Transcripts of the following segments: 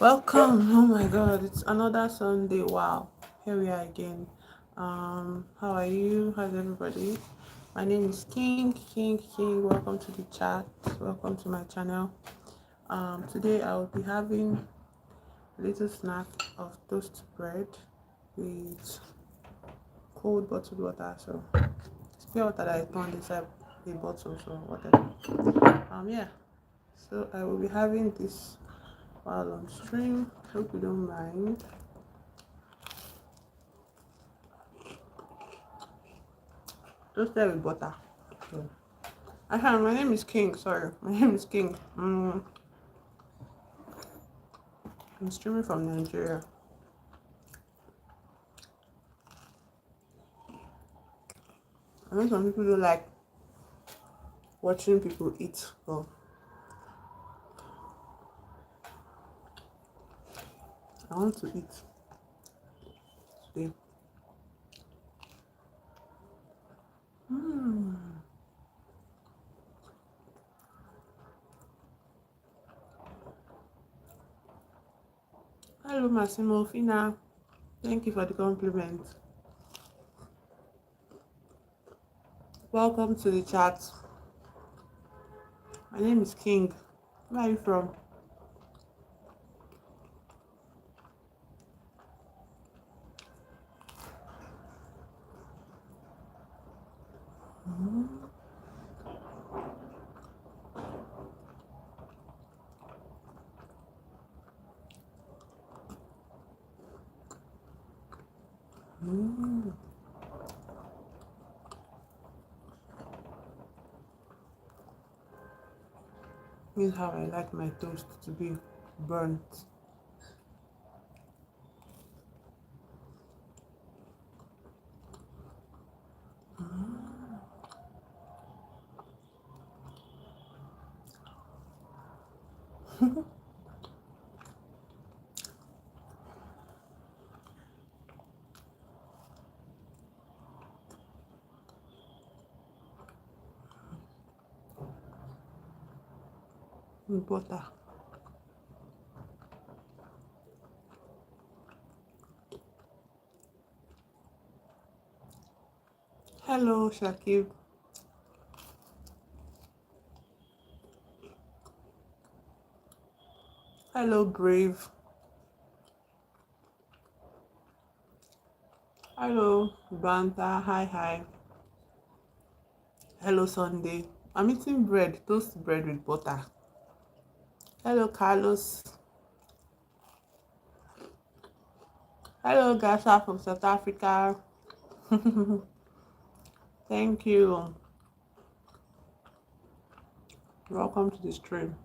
Welcome. Oh my god, it's another Sunday. Wow. Here we are again. how are you? How's everybody? My name is King. Welcome to the chat. Welcome to my channel. Today I will be having a little snack of toast bread with cold bottled water. So it's pure water that I turned inside the bottle, so whatever. Yeah. So I will be having this while on stream. Hope you don't mind. Toasted with butter. So, my name is King. Sorry, my name is King. I'm streaming from Nigeria. I know some people don't like watching people eat, but I want to eat today. Hello, Massimo Fina. Thank you for the compliment. Welcome to the chat. My name is King. Where are you from? This is how I like my toast to be burnt. With butter. Hello, Shakib. Hello, Brave. Hello, Banta. Hi. Hello, Sunday. I'm eating bread, toast bread with butter. Hello, Carlos. Hello, Gasha from South Africa. Thank you. Welcome to the stream.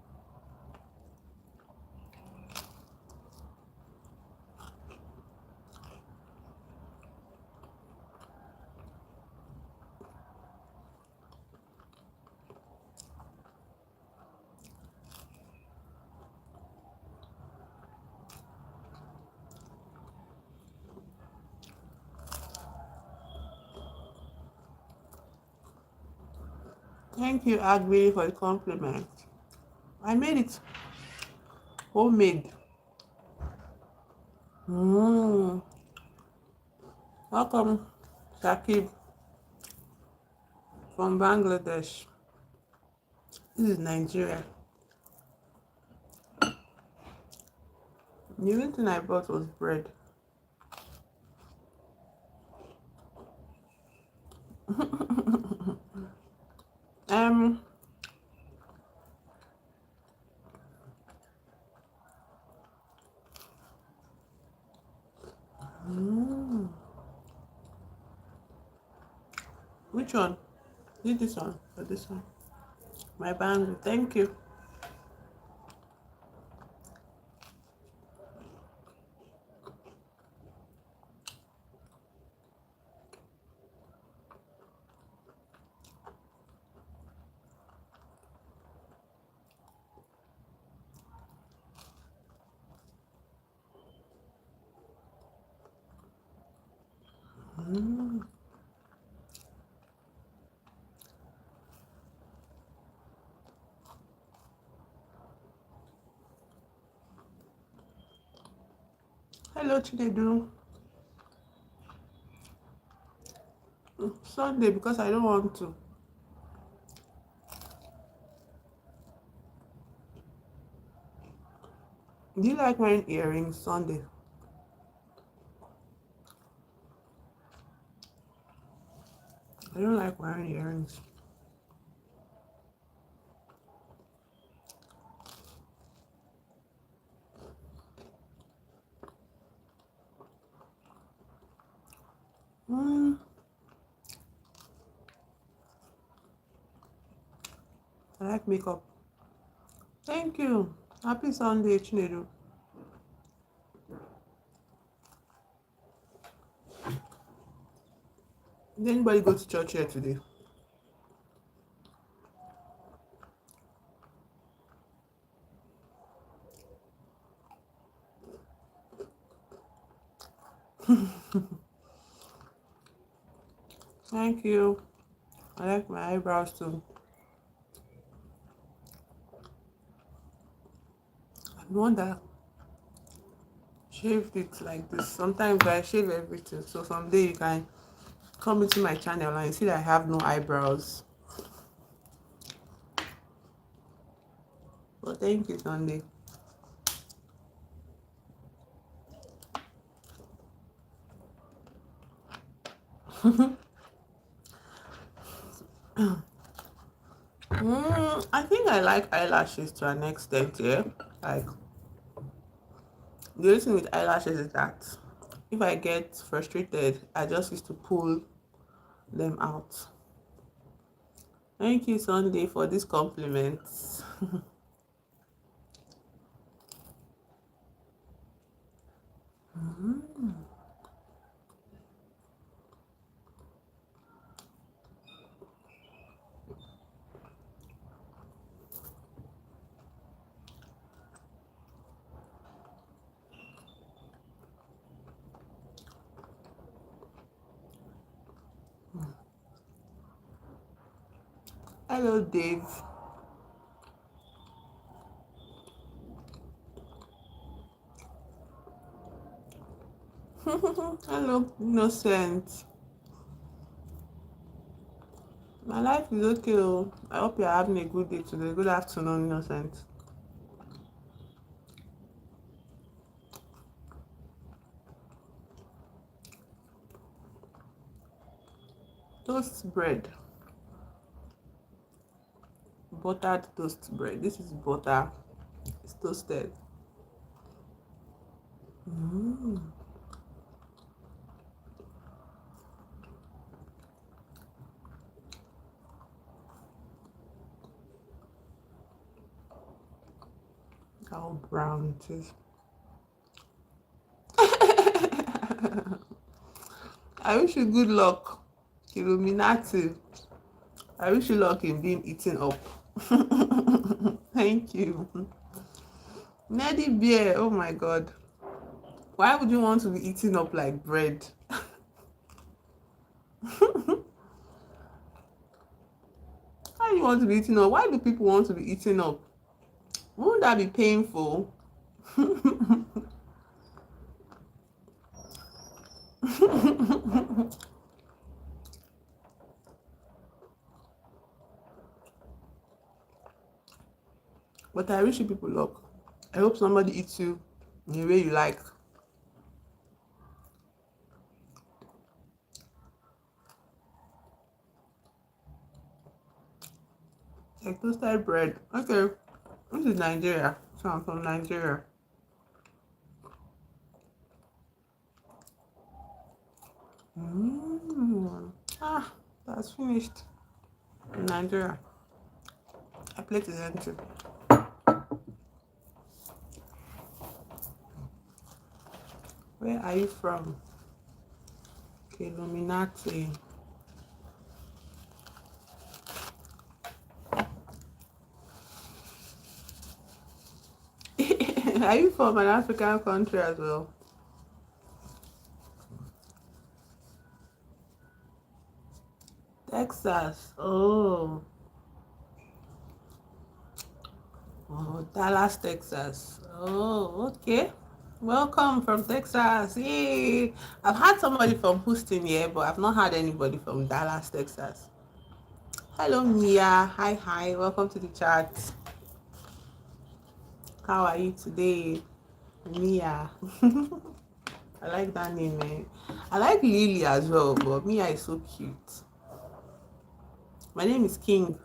Thank you, Agbi, for the compliment. I made it homemade. Mm. Welcome, Shakib from Bangladesh. This is Nigeria. The only thing I bought was bread. Um, which one? Is it this one or this one? My bangle. Thank you. Hello, Chinedu. Sunday because I don't want to. Do you like wearing earrings Sunday? I don't like wearing earrings. Mm, I like makeup. Thank you. Happy Sunday, Chinedu. Did anybody go to church here today? Thank you. I like my eyebrows too. I'm the one that shaved it like this. Sometimes I shave everything. So someday you can come into my channel and see that I have no eyebrows. But thank you, Sunday. I think I like eyelashes to an extent, yeah. Like the reason with eyelashes is that if I get frustrated, I just used to pull them out. Thank you, Sunday, for these compliments. Hello, Dave. Hello, Innocent. My life is okay. Oh. I hope you're having a good day today. Good afternoon, Innocent. Toast bread. Buttered toast bread. This is butter. It's toasted. Mm. How brown it is. I wish you good luck, Illuminati. I wish you luck in being eaten up. Thank you. Neddy Bear, oh my god. Why would you want to be eaten up like bread? Why do you want to be eaten up? Why do people want to be eaten up? Won't that be painful? But I wish you people luck. I hope somebody eats you in the way you like. Like toasted bread. Okay, this is Nigeria. So I'm from Nigeria. Ah, that's finished. In Nigeria. A plate is empty. Where are you from? Illuminati. Are you from an African country as well? Texas. Oh. Oh, Dallas, Texas. Oh, okay. Welcome from Texas. Yay! I've had somebody from Houston here, but I've not had anybody from Dallas, Texas. Hello, Mia. Hi, hi. Welcome to the chat. How are you today, Mia? I like that name, man. I like Lily as well, but Mia is so cute. My name is King.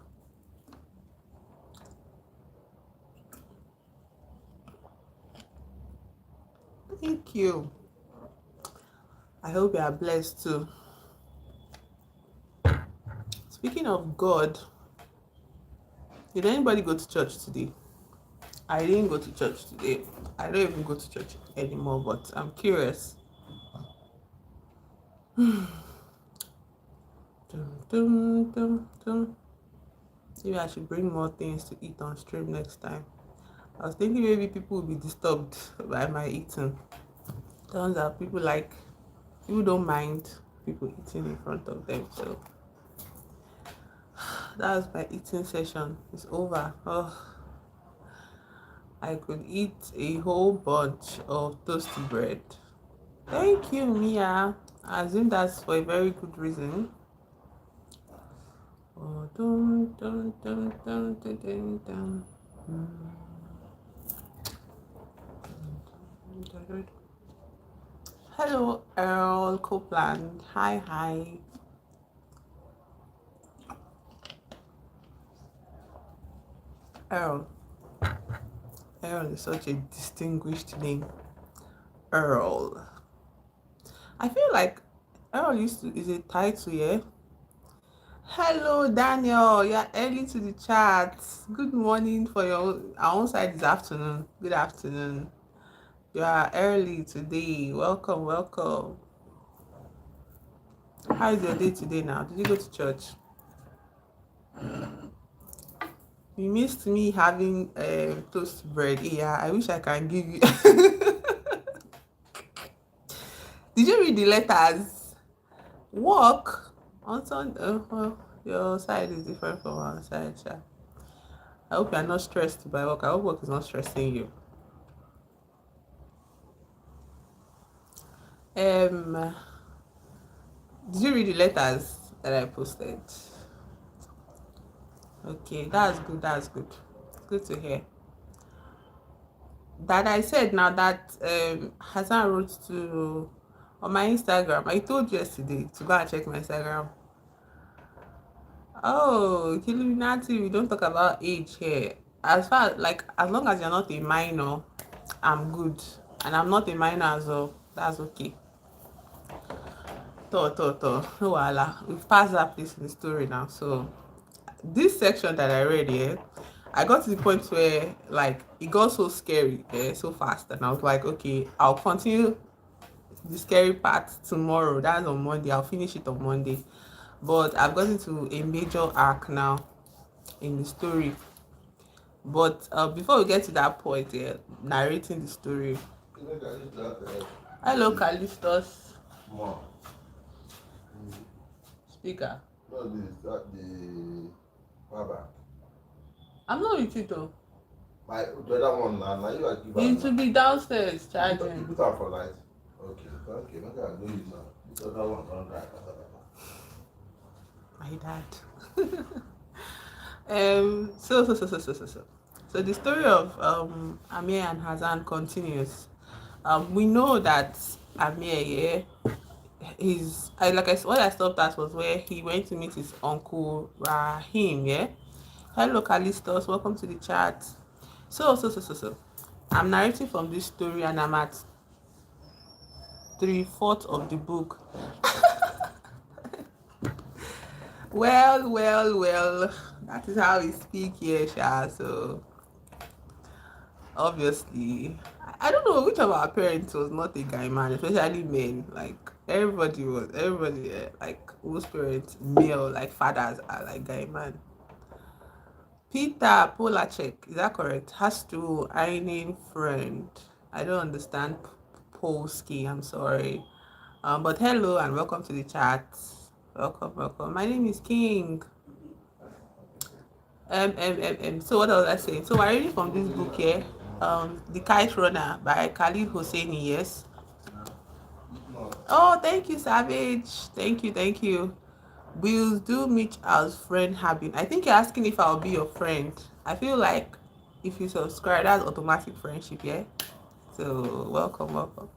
Thank you. I hope you are blessed too. Speaking of God, did anybody go to church today? I didn't go to church today. I don't even go to church anymore, but I'm curious. Dum, dum, dum, dum. Maybe I should bring more things to eat on stream next time. I was thinking maybe people will be disturbed by my eating. Turns out people don't mind people eating in front of them. So that was my eating session. It's over. Oh, I could eat a whole bunch of toasty bread. Thank you, Mia. I assume that's for a very good reason. Oh, dun, dun, dun, dun, dun, dun, dun. Hello, Earl Copeland. Hi, hi. Earl. Earl is such a distinguished name. Earl. I feel like Earl is a title, yeah? Hello, Daniel. You're early to the chat. Good morning for our own side this afternoon. Good afternoon. You are early today. Welcome, welcome. How is your day today now? Did you go to church? You missed me having toast bread. Yeah, I wish I can give you. Did you read the letters? Work on Sunday. Well, your side is different from our side, Sha. I hope you are not stressed by work. I hope work is not stressing you. Um, did you read the letters that I posted? Okay, that's good. That's good. Good to hear. That I said now that Hassan wrote to on my Instagram. I told you yesterday to go and check my Instagram. Oh, Illuminati, we don't talk about age here. As long as you're not a minor, I'm good. And I'm not a minor as well. That's okay. No wala. We've passed that place in the story now. So this section that I read here, I got to the point where like it got so scary, so fast, and I was like, okay, I'll continue the scary part tomorrow. That's on Monday. I'll finish it on Monday. But I've gotten to a major arc now in the story. But before we get to that point, narrating the story. Hello, Callistus. Speaker. No, the power. I'm not with you though. The other one now you are giving. It will be downstairs You charging. put out for light. Okay, okay, maybe I'll do it now. This other one don't drive. My dad. So the story of Amir and Hassan continues. We know that Amir, what I stopped at was where he went to meet his uncle Rahim, yeah. Hello, Callistus, welcome to the chat. So. I'm narrating from this story and I'm at 3/4 of the book. Well, that is how we speak here, Sha. So obviously, I don't know which of our parents was not a guy man, especially men. Like everybody, like most parents, male, like fathers are like guy man. Peter Polacek, is that correct? Has to ironing friend. I don't understand Polski. I'm sorry. But hello and welcome to the chat. Welcome. My name is King. So what was I saying? So we're reading from this book here. The Kite Runner by Khalid Hosseini. Yes. No. Oh, thank you, Savage. Thank you, thank you. Will do meet as friend having. I think you're asking if I'll be your friend. I feel like if you subscribe, that's automatic friendship, yeah. So welcome, welcome.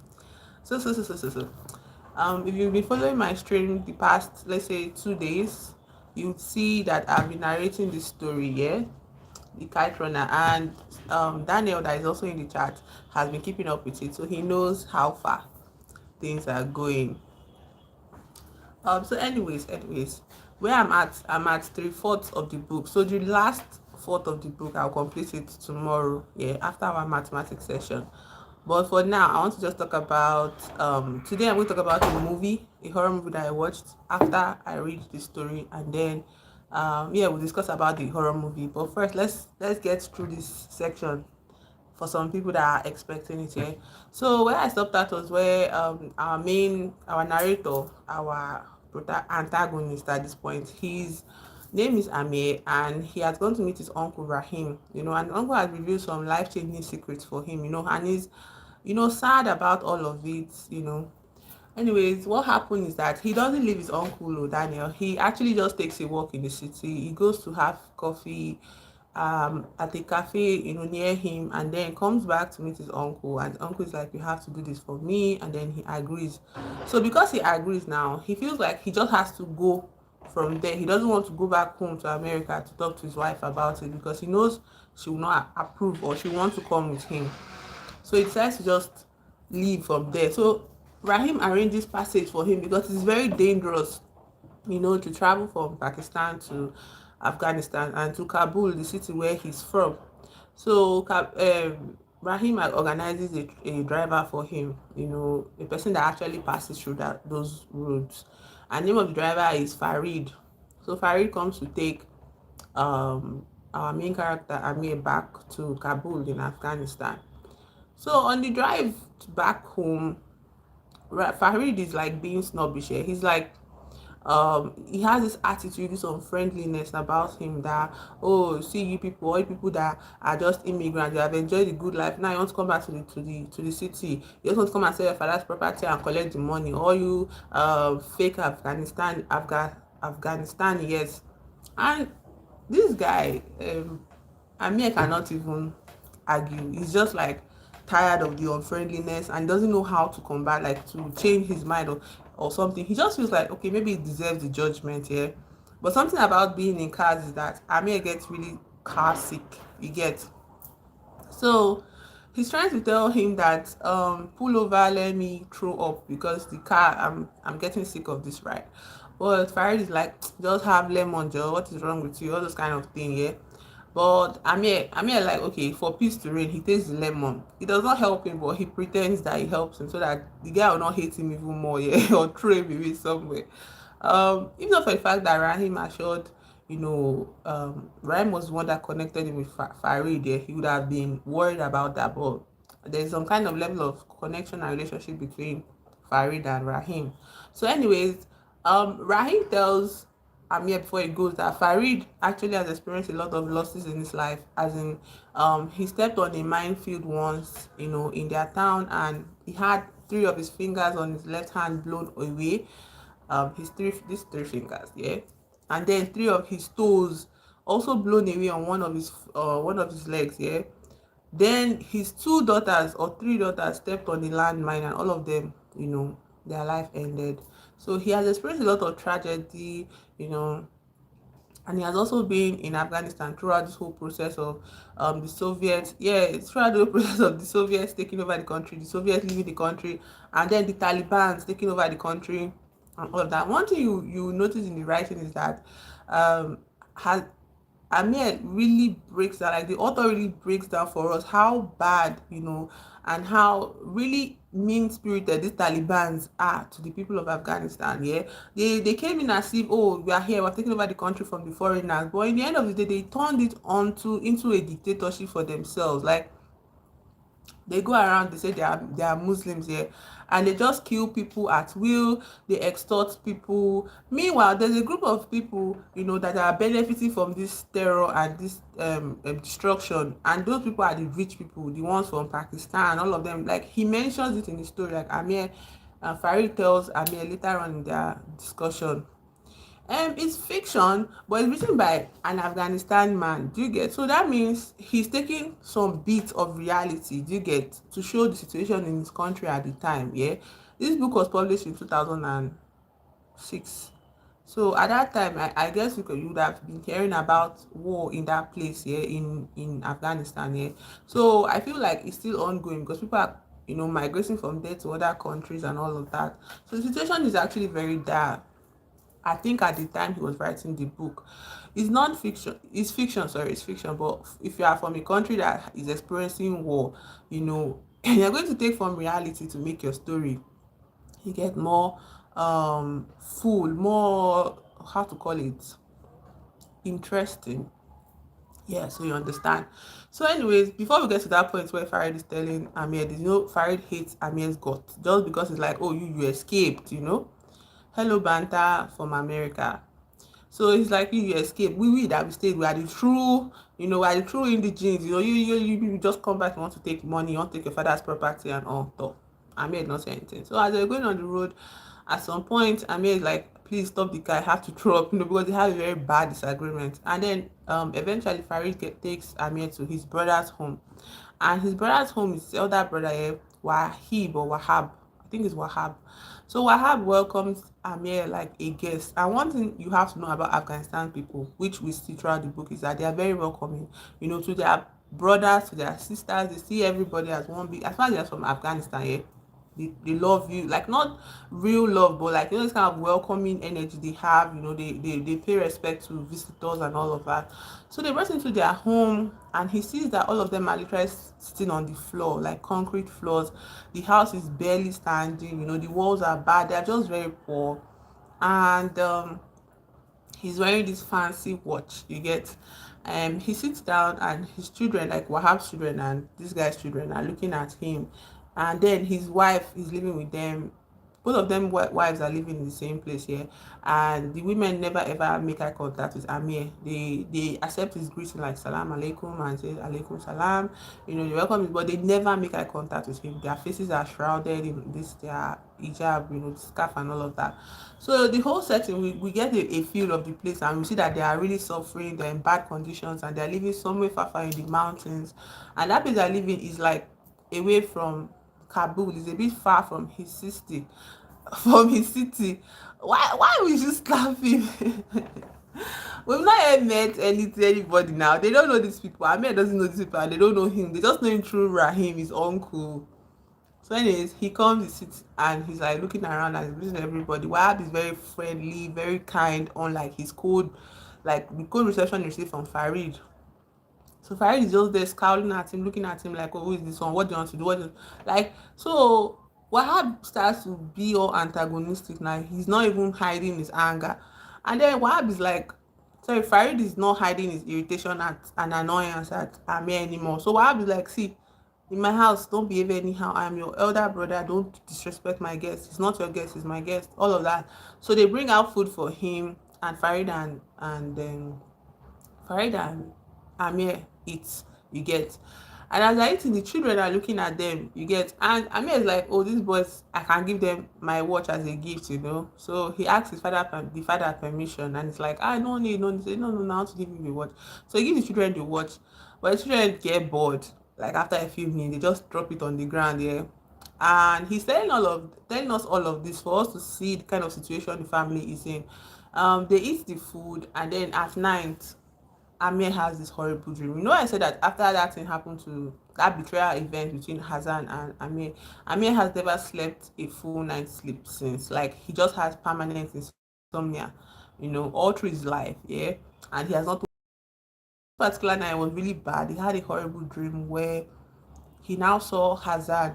So. If you've been following my stream the past, let's say 2 days, you'd see that I've been narrating this story, yeah, the Kite Runner, and Daniel, that is also in the chat, has been keeping up with it, so he knows how far things are going. So anyways, where I'm at 3/4 of the book. So the last fourth of the book, I'll complete it tomorrow, yeah, after our mathematics session. But for now, I want to just talk about today I'm going to talk about a horror movie that I watched after I read the story, and then yeah, we'll discuss about the horror movie. But first, let's get through this section for some people that are expecting it here. So where I stopped at was where our narrator, our antagonist at this point, his name is Amir, and he has gone to meet his uncle Rahim. And uncle has revealed some life-changing secrets for him. And he's sad about all of it. Anyways, what happened is that he doesn't leave his uncle Daniel. He actually just takes a walk in the city. He goes to have coffee at a cafe, near him, and then comes back to meet his uncle. And the uncle is like, "You have to do this for me," and then he agrees. So because he agrees now, he feels like he just has to go from there. He doesn't want to go back home to America to talk to his wife about it because he knows she will not approve or she wants to come with him. So he decides to just leave from there. So Rahim arranges passage for him because it's very dangerous, to travel from Pakistan to Afghanistan and to Kabul, the city where he's from. So Rahim organizes a driver for him, a person that actually passes through those roads. And the name of the driver is Farid. So Farid comes to take our main character Amir back to Kabul in Afghanistan. So on the drive back home, Farid is like being snobbish here. He's like, he has this attitude, this unfriendliness about him that, oh, see you people, all you people that are just immigrants, you have enjoyed the good life, now you want to come back to the city, you just want to come and sell your father's property and collect the money, all you fake Afghanistan, yes. And this guy, Amir cannot even argue. He's just like tired of the unfriendliness and doesn't know how to combat, like to change his mind or something. He just feels like, okay, maybe he deserves the judgment here. But something about being in cars is that Amir gets really car sick. You get. So he's trying to tell him that pull over, let me throw up because the car, I'm getting sick of this ride. But Farid is like, just have lemon, Joe. What is wrong with you? All those kind of thing, yeah. But Amir like, okay, for peace to reign, he takes the lemon. It does not help him, but he pretends that it helps him so that the guy will not hate him even more, yeah, or throw him away somewhere. Even not for the fact that Rahim assured, Rahim was the one that connected him with Farid, yeah, he would have been worried about that. But there's some kind of level of connection and relationship between Farid and Rahim. So, anyways, Rahim tells Amir before he goes that Farid actually has experienced a lot of losses in his life, as in he stepped on a minefield once, in their town, and he had 3 of his fingers on his left hand blown away. These 3 fingers, yeah, and then 3 of his toes also blown away on one of his legs, yeah. Then his 2 daughters or 3 daughters stepped on the landmine, and all of them, their life ended. So he has experienced a lot of tragedy, you know, and he has also been in Afghanistan throughout this whole process of the Soviets. Yeah, throughout the whole process of the Soviets taking over the country, the Soviets leaving the country, and then the Taliban's taking over the country, and all of that. One thing you notice in the writing is that has Amir really breaks down, like the author really breaks down for us how bad, and how really mean spirited these Talibans are to the people of Afghanistan. Yeah, they came in as if, oh, we are here, we're taking over the country from the foreigners, but in the end of the day, they turned it into a dictatorship for themselves. Like They go around, they say they are Muslims here, and they just kill people at will. They extort people. Meanwhile, there's a group of people, that are benefiting from this terror and this destruction, and those people are the rich people, the ones from Pakistan, all of them. Like he mentions it in the story, like Amir, Farid tells Amir later on in their discussion. It's fiction, but it's written by an Afghanistan man. Do you get? So that means he's taking some bits of reality. Do you get? To show the situation in his country at the time. Yeah, this book was published in 2006. So at that time, I guess you would have been hearing about war in that place, yeah, in Afghanistan, yeah. So I feel like it's still ongoing because people are, migrating from there to other countries and all of that. So the situation is actually very dire. I think at the time he was writing the book. It's not fiction. It's fiction. Sorry, it's fiction. But if you are from a country that is experiencing war, and you're going to take from reality to make your story, you get more full, more, how to call it, interesting. Yeah, so you understand. So, anyways, before we get to that point where Farid is telling Amir, Farid hates Amir's guts just because it's like, oh, you escaped. Hello, Banta from America. So it's like you escape. We that we stayed, we are the true, we are the true indigenes. You just come back, you want to take money, you want to take your father's property and all. So Amir did not say anything. So as they're going on the road, at some point, Amir is like, please stop the car, I have to throw up, because they have a very bad disagreement. And then eventually Farid takes Amir to his brother's home. And his brother's home is his elder brother, Wahib or Wahab. I think it's Wahab. So Wahab welcomes Amir like a guest. And one thing you have to know about Afghanistan people, which we see throughout the book, is that they are very welcoming, to their brothers, to their sisters. They see everybody as one big, as far as they're from Afghanistan, yeah. They love you, like not real love, but like this kind of welcoming energy they have. They pay respect to visitors and all of that. So they brought him to their home, and he sees that all of them are literally sitting on the floor, like concrete floors. The house is barely standing. The walls are bad, they're just very poor. And he's wearing this fancy watch, you get. He sits down, and his children, like Wahab's children and this guy's children, are looking at him. And then his wife is living with them. Both of them wives are living in the same place here. And the women never ever make eye contact with Amir. They accept his greeting like salam alaikum and say alaikum salam. They welcome him, but they never make eye contact with him. Their faces are shrouded in this their hijab, the scarf and all of that. So the whole setting, we get a feel of the place, and we see that they are really suffering, they're in bad conditions, and they're living somewhere far in the mountains. And that place they're living is like away from Kabul, is a bit far from his city. From his city. Why would you slap him? We've not yet met anybody now. They don't know these people. Ahmed doesn't know these people, and they don't know him. They just know him through Rahim, his uncle. So anyways, he comes, he sits, and he's like looking around and he's listening to everybody. Wahab is very friendly, very kind, unlike his code, like the code reception you receive from Farid. So Farid is just there scowling at him, looking at him like, oh, who is this one? What do you want to do? Like, so Wahab starts to be all antagonistic now. He's not even hiding his anger. And then Wahab is like, sorry, Farid is not hiding his irritation at and annoyance at Amir anymore. So Wahab is like, see, in my house, don't behave anyhow. I'm your elder brother. Don't disrespect my guest. It's not your guest, it's my guest. All of that. So they bring out food for him, and Farid and Amir eats, you get. And as they're eating, the children are looking at them, you get. And Amir is like, oh, these boys, I can give them my watch as a gift. So he asks the father permission, and it's like, I don't need, no need. He say, no, no, no, I want to give you the watch. So he gives the children the watch, but the children get bored. Like after a few minutes, they just drop it on the ground, yeah. And he's telling us all of this for us to see the kind of situation the family is in. They eat the food, and then at night Amir has this horrible dream. I said that after that thing happened, to that betrayal event between Hassan and Amir has never slept a full night's sleep since. Like he just has permanent insomnia, all through his life, yeah. And he has not. Particular night was really bad. He had a horrible dream where he now saw Hassan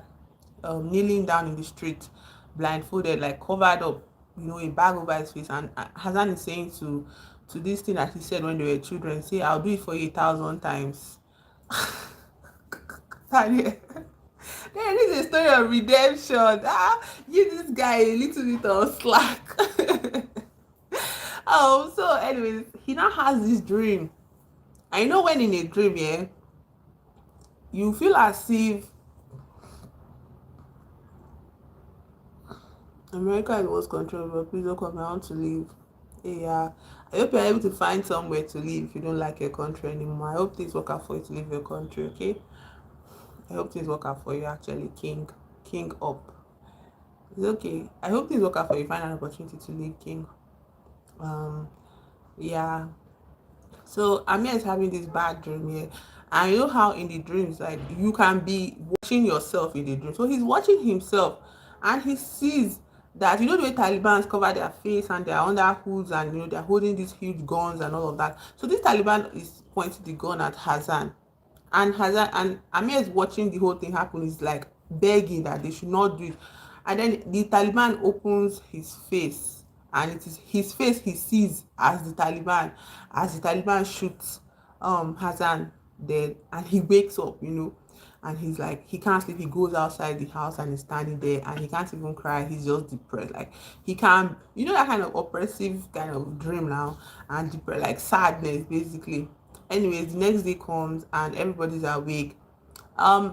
kneeling down in the street, blindfolded, like covered up, a bag over his face. And Hassan is saying to this thing that he said when they were children, say, I'll do it for you 1,000 times. Then this is a story of redemption. Give this guy a little bit of slack. So anyways, he now has this dream. I know when in a dream, yeah, you feel as if America is what's controllable. Please don't come. I want to leave. Yeah. I hope you're able to find somewhere to live if you don't like your country anymore. I hope things work out for you to leave your country, okay? I hope things work out for you actually, King. King up. It's okay. I hope things work out for you. Find an opportunity to leave, King. Um, yeah. So Amir is having this bad dream here. And you know how in the dreams, like you can be watching yourself in the dream. So he's watching himself and he sees that the way Taliban's cover their face and they're under hoods and they're holding these huge guns and all of that. So this Taliban is pointing the gun at Hassan. And Hazard and Amir is watching the whole thing happen. Is like begging that they should not do it. And then the Taliban opens his face, and it is his face he sees as the Taliban shoots Hassan dead, and he wakes up, and he's like he can't sleep. He goes outside the house and he's standing there, and he can't even cry. He's just depressed. Like he can't, that kind of oppressive kind of dream now, and depressed, like sadness basically. Anyways, the next day comes and everybody's awake.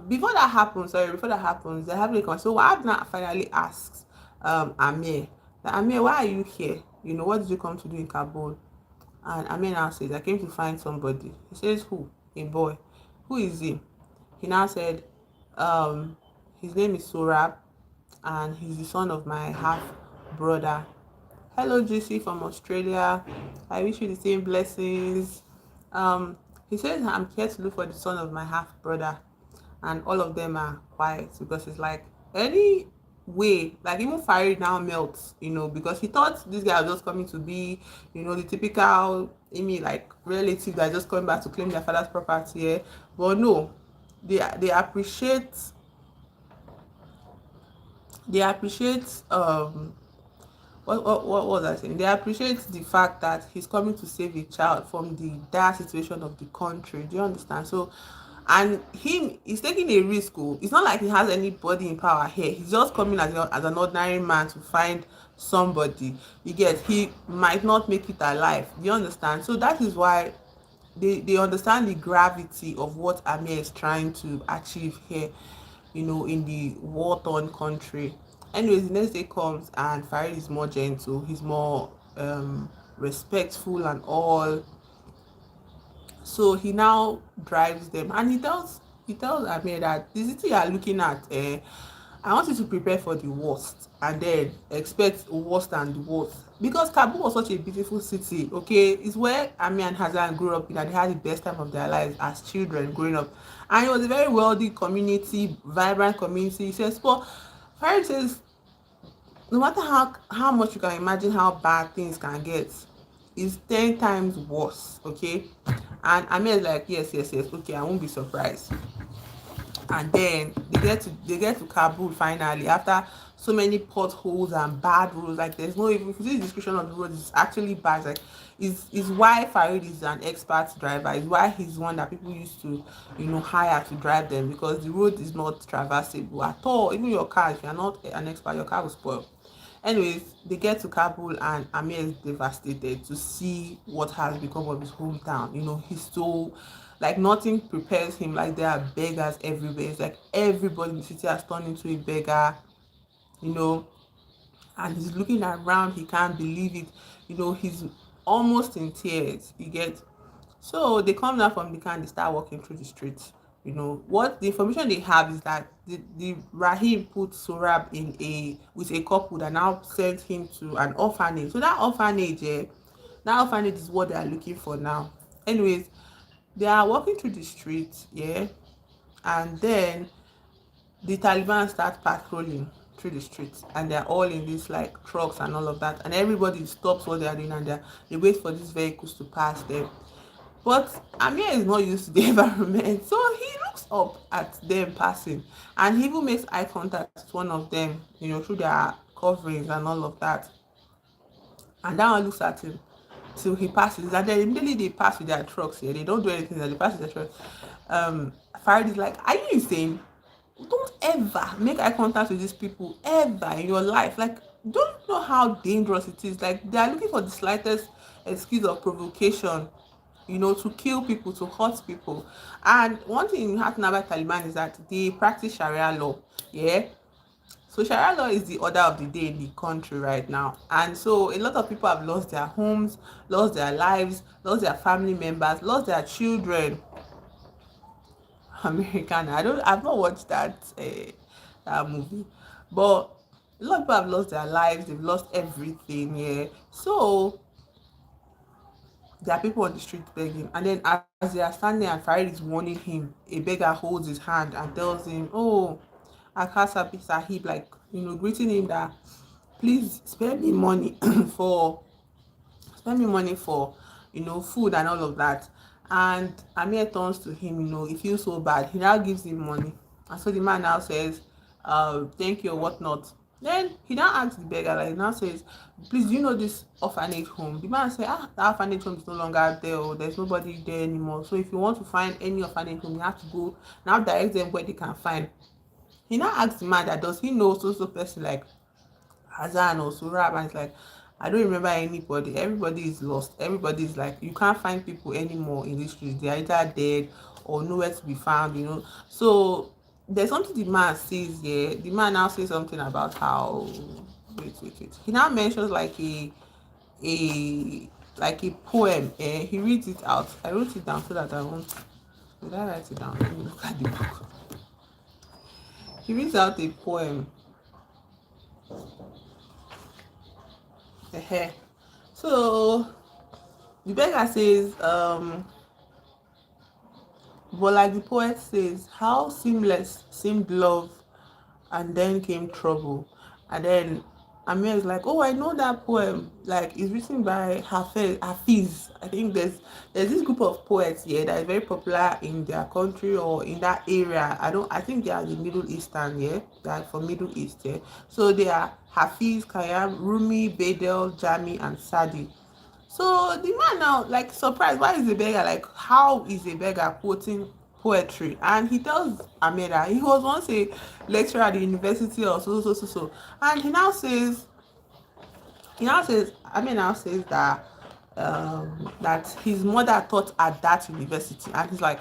Before that happens, they're having a conversation. So Abner finally asks Amir, that, Amir, why are you here? What did you come to do in Kabul? And Amir now says, I came to find somebody. He says, who? A boy. Who is he? He now said, his name is Surab, and he's the son of my half brother. Hello, GC from Australia. I wish you the same blessings. He says I'm here to look for the son of my half brother, and all of them are quiet because it's like any way, like even Farid now melts, because he thought this guy was just coming to be, the typical like relative that just coming back to claim their father's property here. But no, they appreciate what was I saying? They appreciate the fact that he's coming to save a child from the dire situation of the country. Do you understand? So, and he's taking a risk. It's not like he has anybody in power here. He's just coming as an ordinary man to find somebody. He might not make it alive. Do you understand? So that is why they understand the gravity of what Amir is trying to achieve here, in the war-torn country. Anyways, the next day comes and Farid is more gentle. He's more respectful and all. So he now drives them and he tells Amir that the city you are looking at, I want you to prepare for the worst and then expect worse than the worst. Because Kabul was such a beautiful city, okay? It's where Amir and Hassan grew up in, and they had the best time of their lives as children growing up. And it was a very wealthy community, vibrant community. He says, but Farid says, no matter how much you can imagine how bad things can get, it's 10 times worse, okay? And Amir is like, yes, okay, I won't be surprised. And then they get to Kabul finally after so many potholes and bad roads. Like there's no even, if you see the description of the road, it's actually bad. Like is why Farid is an expert driver. Is why he's one that people used to hire to drive them, because the road is not traversable at all. Even your car, if you're not an expert, your car will spoil. Anyways, they get to Kabul and Amir is devastated to see what has become of his hometown. He's so, like, nothing prepares him. Like, there are beggars everywhere. It's like everybody in the city has turned into a beggar, and he's looking around. He can't believe it. He's almost in tears. You get. So they come down from the car and they start walking through the streets. What the information they have is that the Rahim put Sorab with a couple that now sent him to an orphanage. So that orphanage is what they are looking for now. Anyways, they are walking through the streets, yeah, and then the Taliban start patrolling through the streets, and they're all in these like trucks and all of that, and everybody stops what they are doing and they wait for these vehicles to pass them. But Amir is not used to the environment, so he looks up at them passing, and he even makes eye contact with one of them, through their coverings and all of that. And that one looks at him till he passes, and then immediately they pass with their trucks here. They don't do anything, they pass with their trucks. Farid is like, are you insane? Don't ever make eye contact with these people ever in your life. Like, don't know how dangerous it is. Like, they are looking for the slightest excuse of provocation, to kill people, to hurt people. And one thing you have to know about Taliban is that they practice Sharia law. Yeah. So Sharia law is the order of the day in the country right now. And so a lot of people have lost their homes, lost their lives, lost their family members, lost their children. American. I've not watched that movie, but a lot of people have lost their lives. They've lost everything. Yeah. So there are people on the street begging, and then as they are standing and Farid is warning him, a beggar holds his hand and tells him, "Oh, Akasabi Sahib," like, greeting him that, "Please spare me money for spend me money for food and all of that." And Amir turns to him, he feels so bad. He now gives him money, and so the man now says, thank you or whatnot. Then he now asks the beggar, like, he now says, "Please, do you know this orphanage home?" The man says, the orphanage home is no longer there, or there's nobody there anymore. So if you want to find any orphanage home, you have to go now, direct them where they can find. He now asks the man that, does he know so person like Hassan or Surab, and it's like, I don't remember anybody. Everybody is lost. Everybody is like, you can't find people anymore in this street. They are either dead or nowhere to be found. So there's something the man says here. The man now says something about how, wait. He now mentions a like a poem. He reads it out. I wrote it down so that I won't. Did I write it down? Let me look at the book. He reads out a poem. So the beggar says, but like the poet says, how seamless seemed love, and then came trouble. And then Amir is like, oh, I know that poem. Like, it's written by Hafiz. I think there's this group of poets here that is very popular in their country or in that area. I think they are the Middle Eastern, yeah. They are from Middle East, yeah. So they are Hafiz, Khayyam, Rumi, Bedel, Jami, and Sadi. So the man now, like, surprised, why is a beggar, like, how is a beggar quoting poetry? And he tells Amir that he was once a lecturer at the university or so. And Amir now says that that his mother taught at that university. And he's like,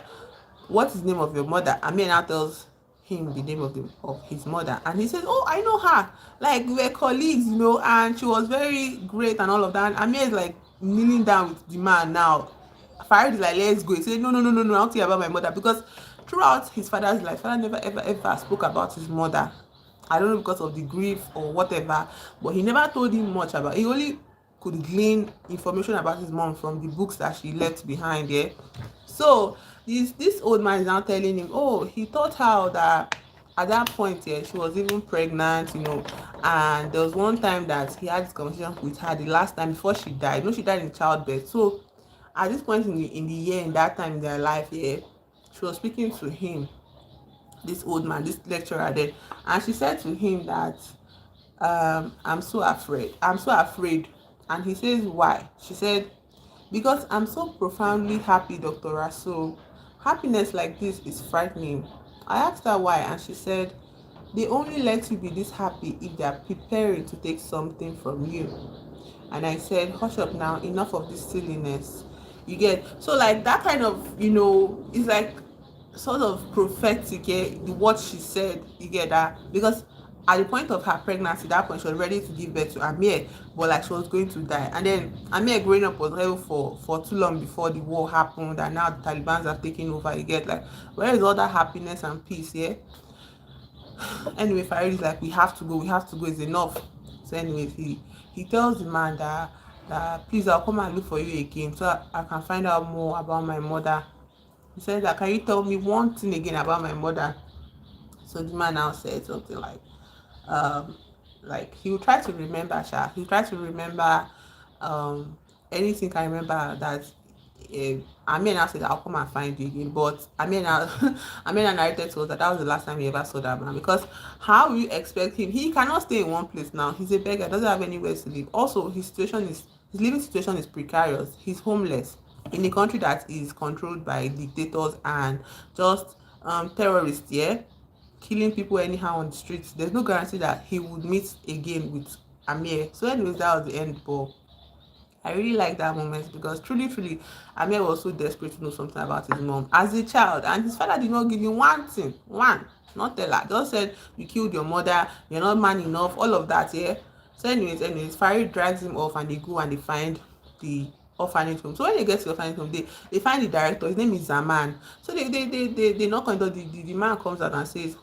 what is the name of your mother? Amir now tells him the name of his mother, and he says, oh, I know her, like, we were colleagues, and she was very great and all of that. And Amir is like kneeling down with the man now. Farid is like, let's go. He said, no, I don't care about my mother, because throughout his father's life, father never ever spoke about his mother. I don't know, because of the grief or whatever, but he never told him much about. He only could glean information about his mom from the books that she left behind. Yeah. So this old man is now telling him, oh, he taught her that at that point, yeah, she was even pregnant, and there was one time that he had this conversation with her, the last time before she died. She died in childbirth. So at this point in the year, in that time in their life, yeah, she was speaking to him, this old man, this lecturer there, and she said to him that, I'm so afraid. And he says, why? She said, because I'm so profoundly happy, Dr. Rasul. Happiness like this is frightening. I asked her why, and she said, they only let you be this happy if they are preparing to take something from you. And I said, hush up now, enough of this silliness. You get, so like that kind of, it's like sort of prophetic, yeah, what she said. You get that? Because at the point of her pregnancy, that point she was ready to give birth to Amir, but like she was going to die. And then Amir growing up was hell for too long before the war happened, and now the Taliban's have taken over. You get, like, where is all that happiness and peace? Yeah. Anyway, Farid is like, we have to go, it's enough. So anyways, he tells the man that please, I'll come and look for you again so I can find out more about my mother. He says that, can you tell me one thing again about my mother? So the man now said something um like he will try to remember, he'll try to remember anything can remember that. Amir now said, I'll come and find you again. But Amir now Amir now narrated to us that was the last time he ever saw that man, because how will you expect him? He cannot stay in one place now. He's a beggar, doesn't have anywhere to live. Also, his living situation is precarious. He's homeless in a country that is controlled by dictators and just terrorists. Yeah. killing people anyhow on the streets, there's no guarantee that he would meet again with Amir. So anyways, that was the end. But I really like that moment because truly, truly, Amir was so desperate to know something about his mom as a child, and his father did not give him one thing, not tell her, just said you killed your mother, you're not man enough, all of that, yeah. So, anyways, Farid drags him off, and they go and they find the orphanage home. So when they get to the orphanage home, they find the director. His name is Zaman. So they knock on the door. The man comes out and says,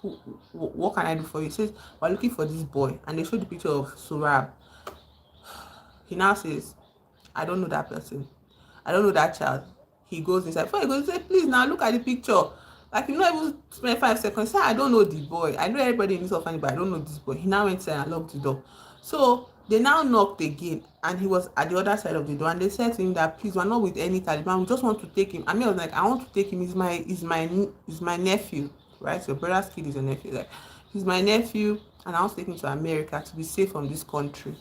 what can I do for you? He says, we're looking for this boy, and they show the picture of Surab. He now says, I don't know that person. I don't know that child. He goes inside. Before he goes, he says, please now look at the picture. Like, you not even spend 5 seconds. Say, I don't know the boy. I know everybody in this orphanage, but I don't know this boy. He now went inside and locked the door. So they now knocked again, and he was at the other side of the door. And they said to him that, please, we're not with any Taliban. We just want to take him. I mean, I was like, I want to take him. He's my nephew, right? So your brother's kid is your nephew. Like, he's my nephew, and I want to take him to America to be safe from this country.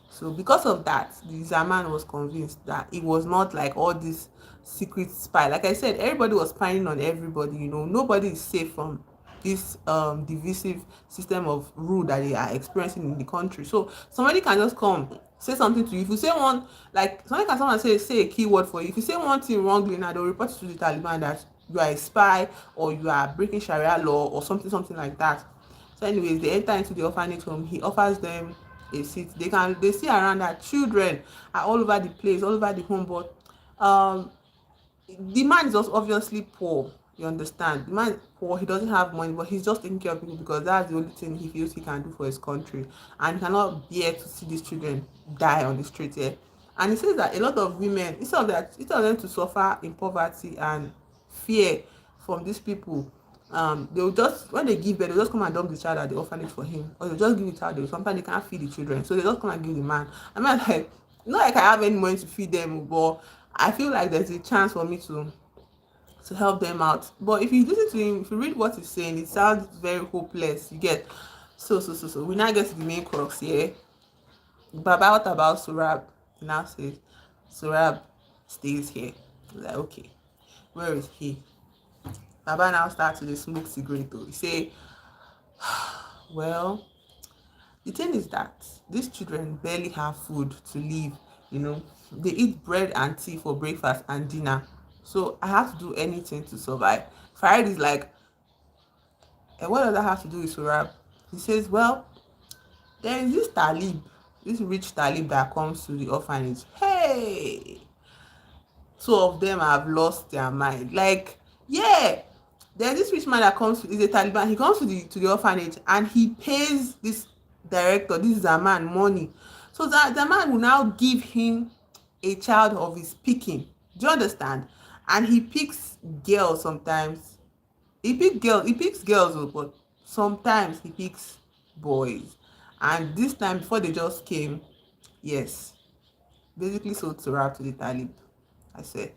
So because of that, the Zaman was convinced that it was not like all this secret spy. Like I said, everybody was spying on everybody. Nobody is safe from this divisive system of rule that they are experiencing in the country. So somebody can just come say something to you. If you say one, like somebody can someone say a keyword for you. If you say one thing wrongly, now they'll report it to the Taliban that you are a spy or you are breaking Sharia law or something like that. So anyways, they enter into the orphanage home. He offers them a seat. They see around that children are all over the place, all over the home, but the man is just obviously poor. You understand? The man is poor. He doesn't have money, but he's just taking care of people because that's the only thing he feels he can do for his country, and he cannot bear to see these children die on the street here. And he says that a lot of women, instead of them to suffer in poverty and fear from these people, they'll just, when they give birth, they'll just come and dump the child at the orphanage for him, or they'll just give it out. Sometimes they can't feed the children, so they just come and give the man. I mean, like, not like I have any money to feed them, but I feel like there's a chance for me to help them out. But if you listen to him, if you read what he's saying, it sounds very hopeless. You get. So we now get to the main crux here. Baba, what about Surab? He now says Surab stays here. Like, okay, where is he? Baba now starts to smoke cigarette. He say, well, the thing is that these children barely have food to live. They eat bread and tea for breakfast and dinner. So I have to do anything to survive. Farid is like, and what does that have to do with Surab? He says, well, there is this Talib, this rich Talib that comes to the orphanage. Hey, two of them have lost their mind. Like, yeah, there's this rich man that is a Taliban. He comes to the orphanage and he pays this director, this Zaman, money. So that Zaman will now give him a child of his picking. Do you understand? And he picks girls sometimes. He picks girls, but sometimes he picks boys. And this time, before they just came, yes, basically sold Surab to the Talib. I said,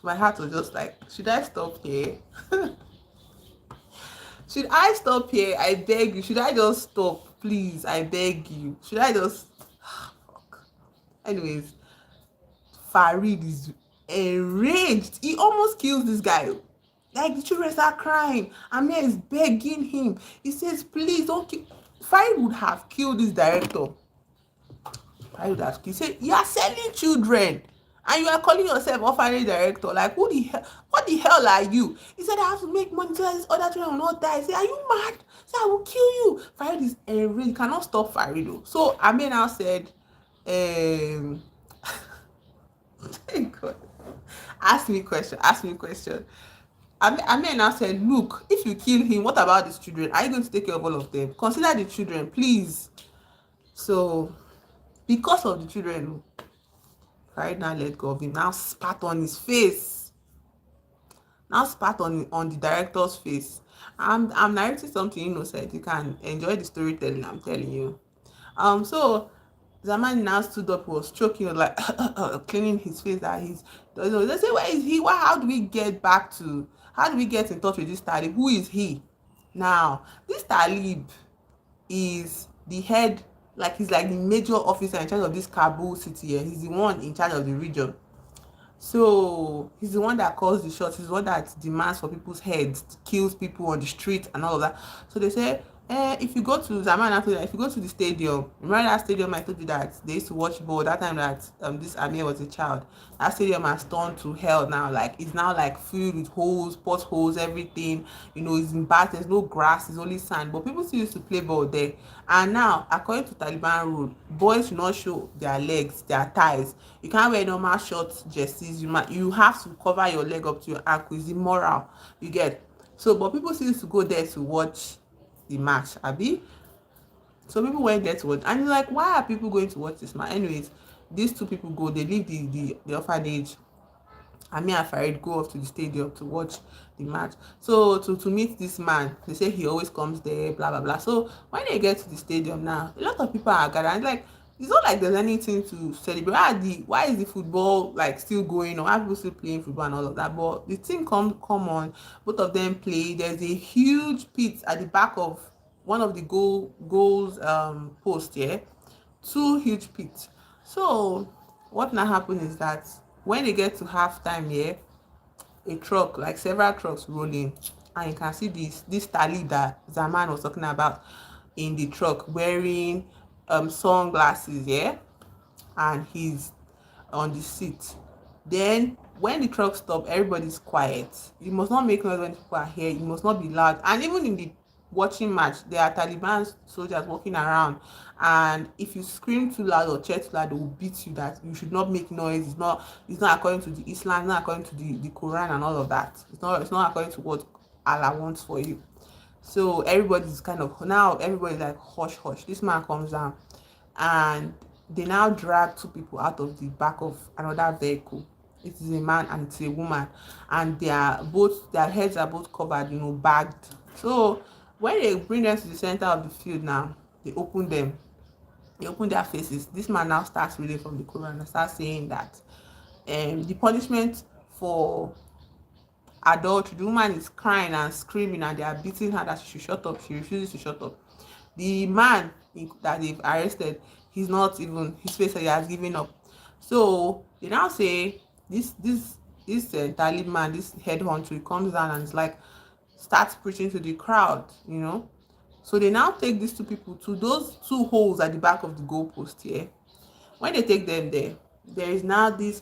my heart was just like, should I stop here? Should I stop here? I beg you. Should I just stop? Please, I beg you. Should I just... Fuck. Anyways, Farid is enraged. He almost kills this guy. Like, the children start crying. Amir is begging him. He says, please don't kill... Farid would have killed this director. Farid would have killed... He said, you are selling children. And you are calling yourself orphanage director. Like, what the hell are you? He said, I have to make money so that these other children will not die. He said, are you mad? He said, I will kill you. Farid is enraged. You cannot stop Farid though. So Amir now said, thank God. Ask me a question. Amir now said, look, if you kill him, what about these children? Are you going to take care of all of them? Consider the children, please. So, because of the children, Farid now let go of him. Now spat on his face. Now spat on the director's face. I'm narrating something innocent. You can enjoy the storytelling, I'm telling you. So Zaman now stood up, was choking, like cleaning his face. That they say, where is he? How do we get in touch with this Talib? Who is he? Now, this Talib is the head, like he's like the major officer in charge of this Kabul city here. He's the one in charge of the region. So he's the one that calls the shots. He's the one that demands for people's heads, kills people on the street and all of that. So they say, if you go to Zaman after that, if you go to the stadium, remember that stadium I told you that they used to watch ball that time that this Amir was a child. That stadium has turned to hell now. Like it's now like filled with holes, potholes, everything. It's in bad. There's no grass. It's only sand. But people still used to play ball there. And now, according to Taliban rule, boys should not show their legs, their thighs. You can't wear normal short jerseys. You have to cover your leg up to your ankle. It's immoral. You get. So, but people still used to go there to watch the match, abi. So people went there to watch, and you're like, why are people going to watch this match? Anyways, these two people go. They leave the orphanage. Ami and Farid go off to the stadium to watch the match. So to meet this man, they say he always comes there, blah blah blah. So when they get to the stadium now, a lot of people are gathered. And like it's not like there's anything to celebrate. Why is the football like still going on? Why are people still playing football and all of that? But the team come on, both of them play. There's a huge pit at the back of one of the goals post here. Two huge pits. So what now happen is that when they get to halftime here, a truck, like several trucks rolling, and you can see this tali that Zaman was talking about in the truck wearing sunglasses, yeah, and he's on the seat. Then when the truck stop, everybody's quiet. You must not make noise when people are here. You must not be loud. And even in the watching match, there are Taliban soldiers walking around, and if you scream too loud or cheer too loud, they will beat you. That you should not make noise. It's not according to the Islam. It's not according to the Quran and all of that. It's not according to what Allah wants for you. So everybody's kind of now everybody's like hush hush. This man comes down, and they now drag two people out of the back of another vehicle. It is a man and it's a woman, and their heads are both covered, bagged. So when they bring them to the center of the field now, they open them. They open their faces. This man now starts reading from the Quran and starts saying that the punishment for adultery, the woman is crying and screaming and they are beating her that she should shut up. She refuses to shut up. The man that they've arrested, he's not even, his face, he has given up. So they now say this Taliban, this headhunter, he comes down and is like starts preaching to the crowd. So they now take these two people to those two holes at the back of the goalpost here. When they take them there is now this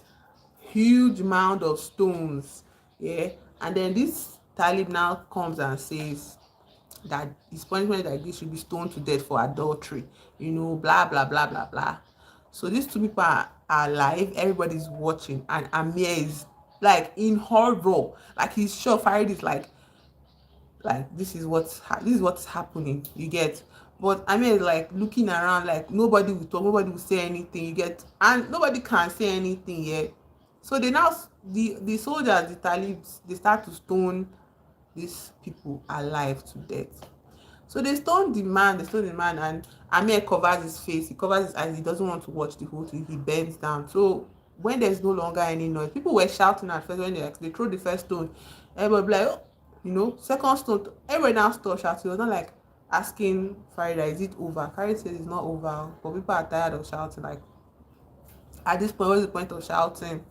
huge mound of stones, yeah. And then this talib now comes and says that his punishment like this should be stoned to death for adultery, blah blah blah blah blah. So these two people are alive, everybody's watching, and Amir is like in horror, like he's sure Farid is like this is what's happening, you get. But I mean, like looking around, like nobody will talk, nobody will say anything, you get, and nobody can say anything yet. So they now the soldiers, the talibs, they start to stone these people alive to death. So they stone the man, and Amir covers his face, he covers his eyes, he doesn't want to watch the whole thing, he bends down. So when there's no longer any noise, people were shouting at first when they throw the first stone, everybody be like, oh, second stone, everybody now stop shouting. It was not like asking Farida, is it over? Farida says it's not over, but people are tired of shouting. Like at this point, what's the point of shouting?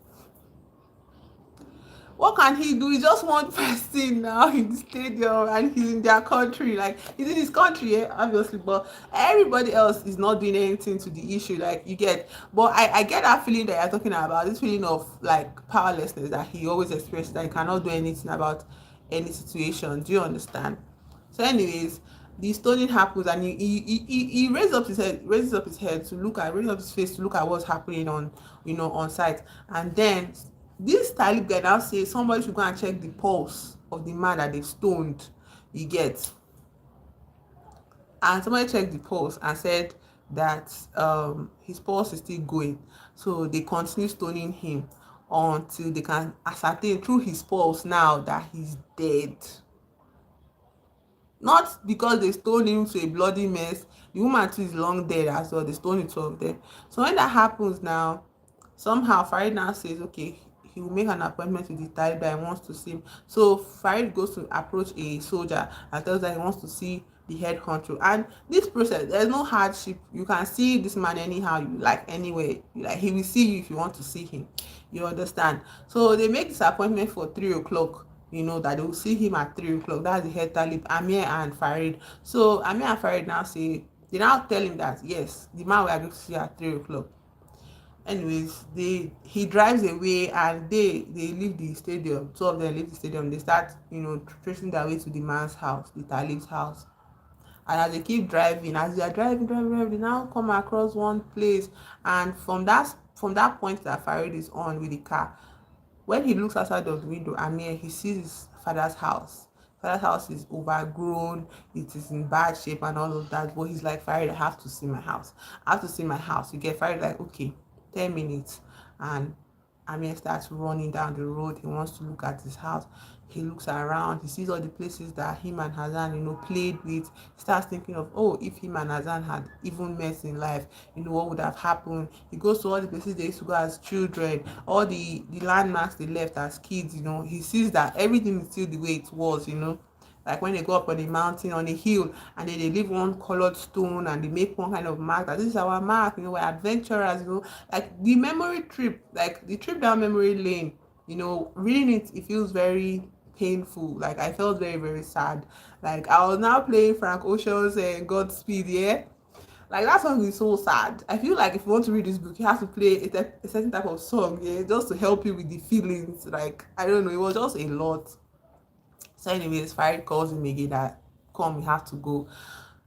What can he do? He's just one person now in the stadium, and he's in their country. Like he's in his country, yeah, obviously, but everybody else is not doing anything to the issue. Like you get, but I get that feeling that you're talking about. This feeling of like powerlessness that he always expresses, that he cannot do anything about any situation. Do you understand? So, anyways, the stoning happens, and he raises up his head to look at, raises up his face to look at what's happening on site. And then this talib guy now says somebody should go and check the pulse of the man that they stoned, you get. And somebody checked the pulse and said that his pulse is still going. So they continue stoning him until they can ascertain through his pulse now that he's dead. Not because they stoned him to a bloody mess. The woman too is long dead as well. They stoned the two of them. So when that happens now, somehow Farid now says, okay, he will make an appointment with the Taliban. He wants to see him. So Farid goes to approach a soldier and tells that he wants to see the head honcho. And this process, there's no hardship. You can see this man anyhow you like, anywhere you like. He will see you if you want to see him. You understand? So they make this appointment for 3 o'clock. You know that they will see him at 3 o'clock. That's the head talib, Amir and Farid. So Amir and Farid now say, they now tell him that yes, the man we are going to see at 3 o'clock. Anyways, he drives away, and they leave the stadium. Two of them leave the stadium. They start, tracing their way to the man's house, the talib's house. And as they keep driving, as they are driving, they now come across one place. And from that point that Farid is on with the car, when he looks outside of the window, Amir, he sees his father's house. Father's house is overgrown, it is in bad shape and all of that. But he's like, Farid, I have to see my house. I have to see my house. You get Farid like, okay, 10 minutes. And Amir starts running down the road. He wants to look at his house. He looks around. He sees all the places that him and Hazan, played with. He starts thinking of, oh, if him and Hazan had even met in life, what would have happened? He goes to all the places they used to go as children, all the landmarks they left as kids. He sees that everything is still the way it was. Like when they go up on a mountain, on a hill, and then they leave one colored stone and they make one kind of mark that this is our mark, we're adventurers, like the memory trip, like the trip down memory lane, reading it feels very painful. Like I felt very, very sad. Like I was now playing Frank Ocean's Godspeed, yeah. Like that song is so sad. I feel like if you want to read this book, you have to play a certain type of song, yeah, just to help you with the feelings. Like I don't know, it was just a lot. So anyways, Farid calls him again that come, we have to go.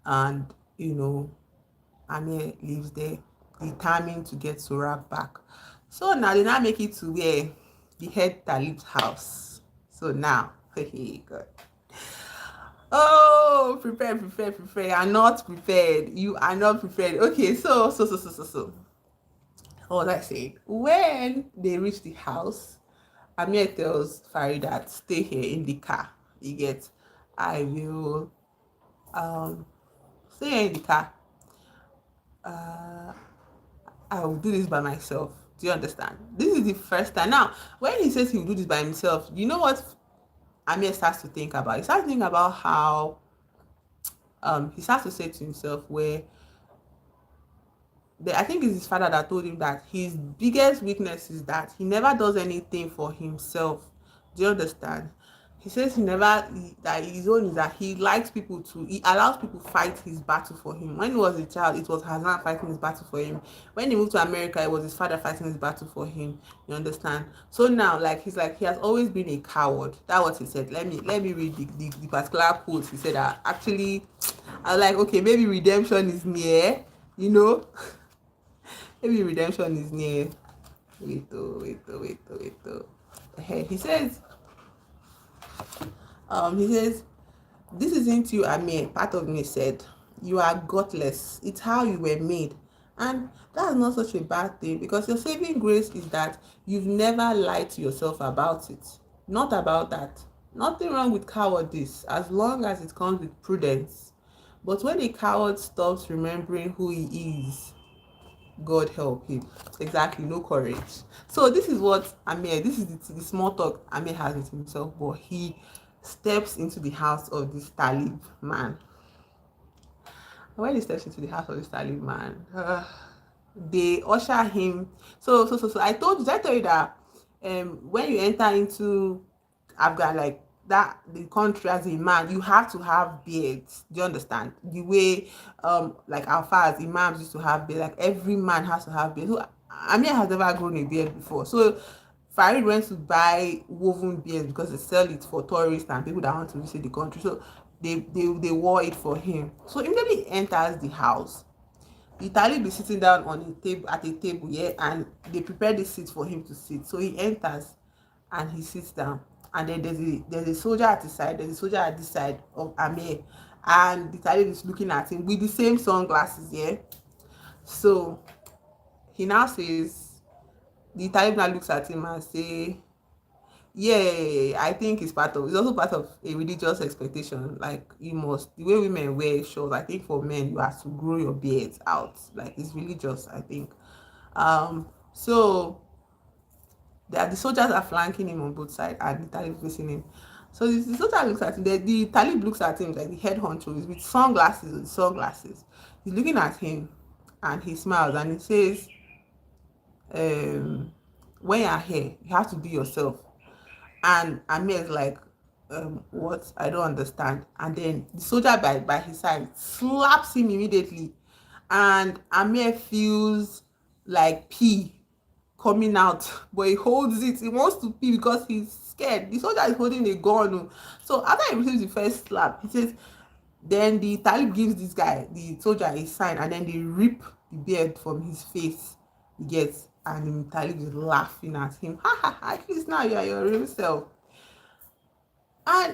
And Amir lives there, determined to get Surah back. So now they now make it to where the head Talib's house. So now, hey God. Oh, prepare. You are not prepared. You are not prepared. Okay, so. What was I saying? When they reach the house, Amir tells Farid that stay here in the car. You get, I will stay here in the car. I will do this by myself. Do you understand? This is the first time. Now, when he says he will do this by himself, you know what Amir starts to think about? He starts to think about how he starts to say to himself where I think it's his father that told him that his biggest weakness is that he never does anything for himself. Do you understand? He says that his own is that he allows people fight his battle for him. When he was a child, it was Hassan fighting his battle for him. When he moved to America, it was his father fighting his battle for him. You understand? So now, he has always been a coward. That's what he said. Let me read the particular quote. He said that actually, I was like, okay, maybe redemption is near. Maybe redemption is near. Wait. He says, this isn't you, Amir. Part of me said, you are godless. It's how you were made. And that's not such a bad thing, because your saving grace is that you've never lied to yourself about it. Not about that. Nothing wrong with cowardice as long as it comes with prudence. But when a coward stops remembering who he is, God help him. Exactly, no courage. So this is what Amir, this is the small talk Amir has with himself, but he steps into the house of this Talib man. When he steps into the house of this Talib man, they usher him. So I told you, did I tell you that when you enter into Afghan, like that, the country, as a man, you have to have beards. Do you understand? The way like our fathers, imams used to have beards, like every man has to have beards. So Amir has never grown a beard before. So Farid went to buy woven beards because they sell it for tourists and people that want to visit the country. So they wore it for him. So immediately he enters the house, the Talib is sitting down on a table at a table, yeah, and they prepare the seat for him to sit. So he enters and he sits down, and then there's a soldier at his side, there's a soldier at this side of Amir, and the Talib is looking at him with the same sunglasses, yeah. So he now says, the Talib now looks at him and say, yeah, I think it's also part of a religious expectation. Like, you must, the way women wear shorts, I think for men you have to grow your beards out. Like, it's religious, I think. So the soldiers are flanking him on both sides and the Talib facing him. So the soldier looks at him. The talib looks at him like the head honcho is with sunglasses. With sunglasses, he's looking at him, and he smiles and he says, "When you're here, you have to be yourself." And Amir is like, what? I don't understand. And then the soldier by his side slaps him immediately, and Amir feels like pee coming out, but he holds it. He wants to pee because he's scared. The soldier is holding a gun. Oh. So after he receives the first slap, he says, then the talib gives this guy, the soldier, a sign, and then they rip the beard from his face. He gets, and the talib is laughing at him. Ha ha ha! At least now you are your real self. And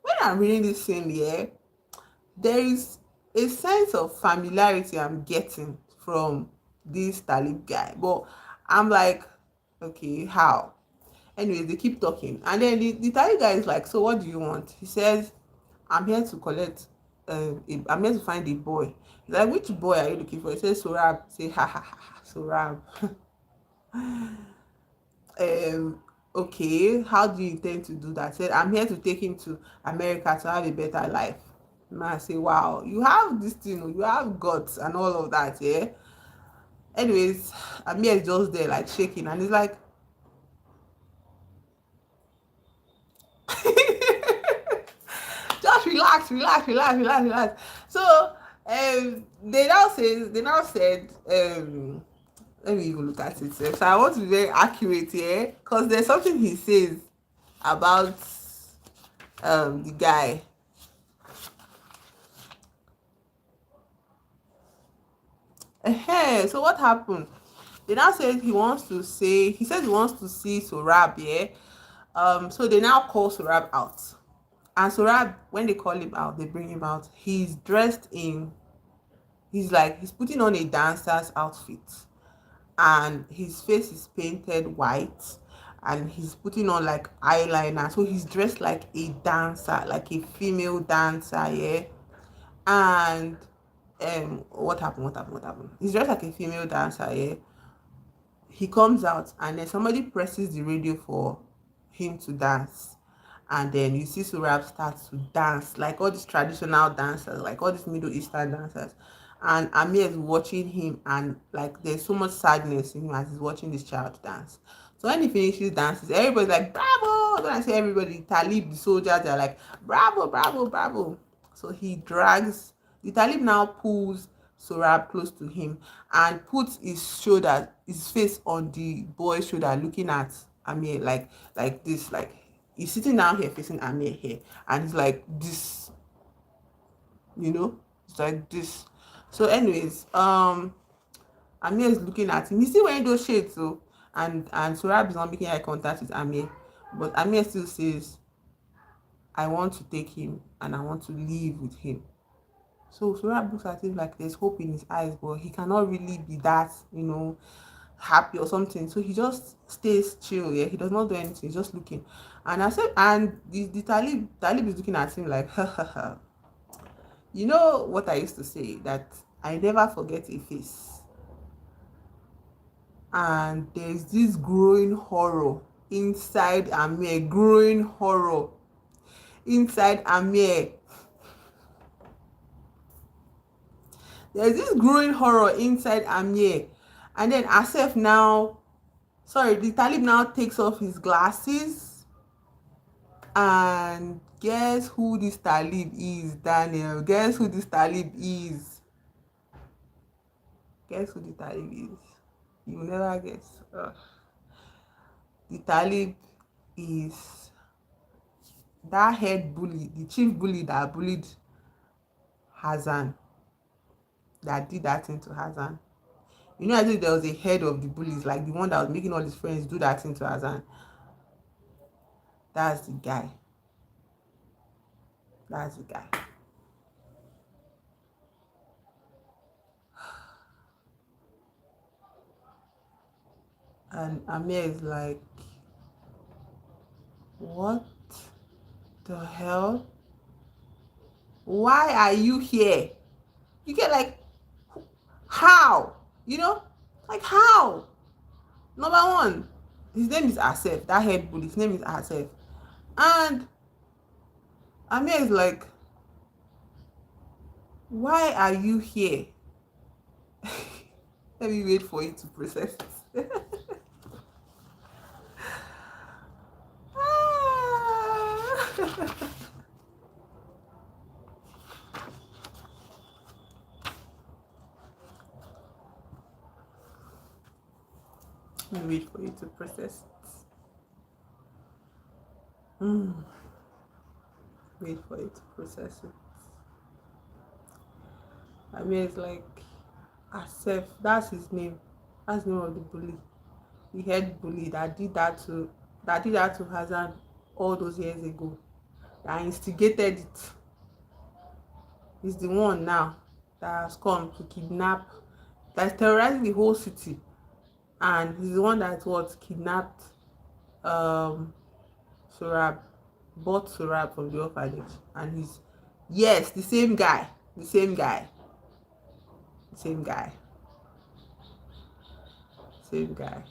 when I'm reading this thing here, there is a sense of familiarity I'm getting from this talib guy, but I'm like, okay, how? Anyways, they keep talking, and then the talib guy is like, so what do you want? He says, I'm here to collect, I'm here to find a boy. He's like, which boy are you looking for? He says, Sorab. Say, ha ha ha ha, Sorab. Okay, how do you intend to do that? I said, I'm here to take him to America to have a better life. Man, say, wow, you have this thing, you have guts and all of that, yeah. Anyways, Amir is just there like shaking, and he's like, just relax, relax, relax, relax, relax. So they now said let me even look at it. So I want to be very accurate here, because there's something he says about the guy. So what happened? They now said he says he wants to see Sorab, yeah. So they now call Sorab out. And Sorab, when they call him out, they bring him out. He's dressed in, he's putting on a dancer's outfit. And his face is painted white. And he's putting on like eyeliner. So he's dressed like a dancer, like a female dancer, yeah. And what happened? What happened? He's dressed like a female dancer, yeah. He comes out, and then somebody presses the radio for him to dance, and then you see Surab starts to dance like all these traditional dancers, like all these Middle Eastern dancers, and Amir is watching him, and like there's so much sadness in him as he's watching this child dance. So when he finishes dances, everybody's like, bravo. When I say everybody, Talib, the soldiers, they're like, bravo, bravo, bravo. So he drags, the Talib now pulls Sorab close to him and puts his face on the boy's shoulder, looking at Amir like this, like he's sitting down here facing Amir here, and he's like this, it's like this. So, anyways, Amir is looking at him. He's still wearing those shades, so and Sorab is not making eye contact with Amir, but Amir still says, I want to take him and I want to live with him. So Surab looks at him like there's hope in his eyes, but he cannot really be that, happy or something. So he just stays chill, yeah. He does not do anything, he's just looking. And I said, and the Talib is looking at him like, ha ha ha. You know what I used to say, that I never forget a face. And there's this growing horror inside Amir, growing horror inside Amir. There's this growing horror inside Amir. And then the Talib now takes off his glasses. And guess who this Talib is, Daniel? Guess who this Talib is? Guess who the Talib is? You will never guess. The Talib is that head bully, the chief bully that bullied Hassan. That did that thing to Hassan. I think there was a head of the bullies, like the one that was making all his friends do that thing to Hassan. That's the guy. That's the guy. And Amir is like, what the hell? Why are you here? You get like, how? Like how? Number one, his name is Asef. That head bully, his name is Asef. And Amir is like, why are you here? Let me wait for you to process it. Let me wait for you to process it. Wait for you to process it. Amir is like, Asef, that's his name. That's the name of the bully. The head bully that did that to Hassan all those years ago. That instigated it. He's the one now that has come to kidnap, that's terrorizing the whole city. And he's the one that what kidnapped um Surab, bought Surab from the orphanage. And he's, yes, the same guy. The same guy. The same guy. Same guy.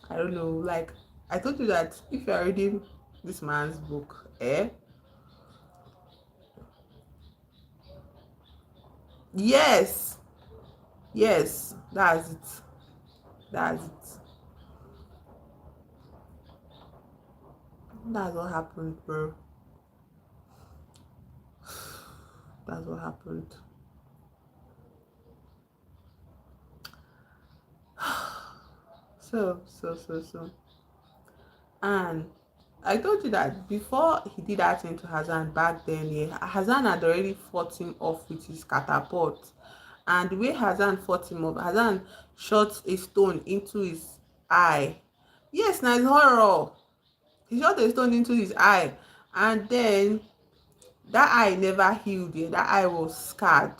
I don't know, like I told you that if you're reading this man's book, yes, yes, that's it. That's it. That's what happened, bro. That's what happened. So. And I told you that before he did that thing to Hassan back then, yeah, Hassan had already fought him off with his catapult. And the way Hassan fought him off, Hassan shot a stone into his eye. Yes, nice horror. He shot a stone into his eye. And then that eye never healed. Yeah, that eye was scarred.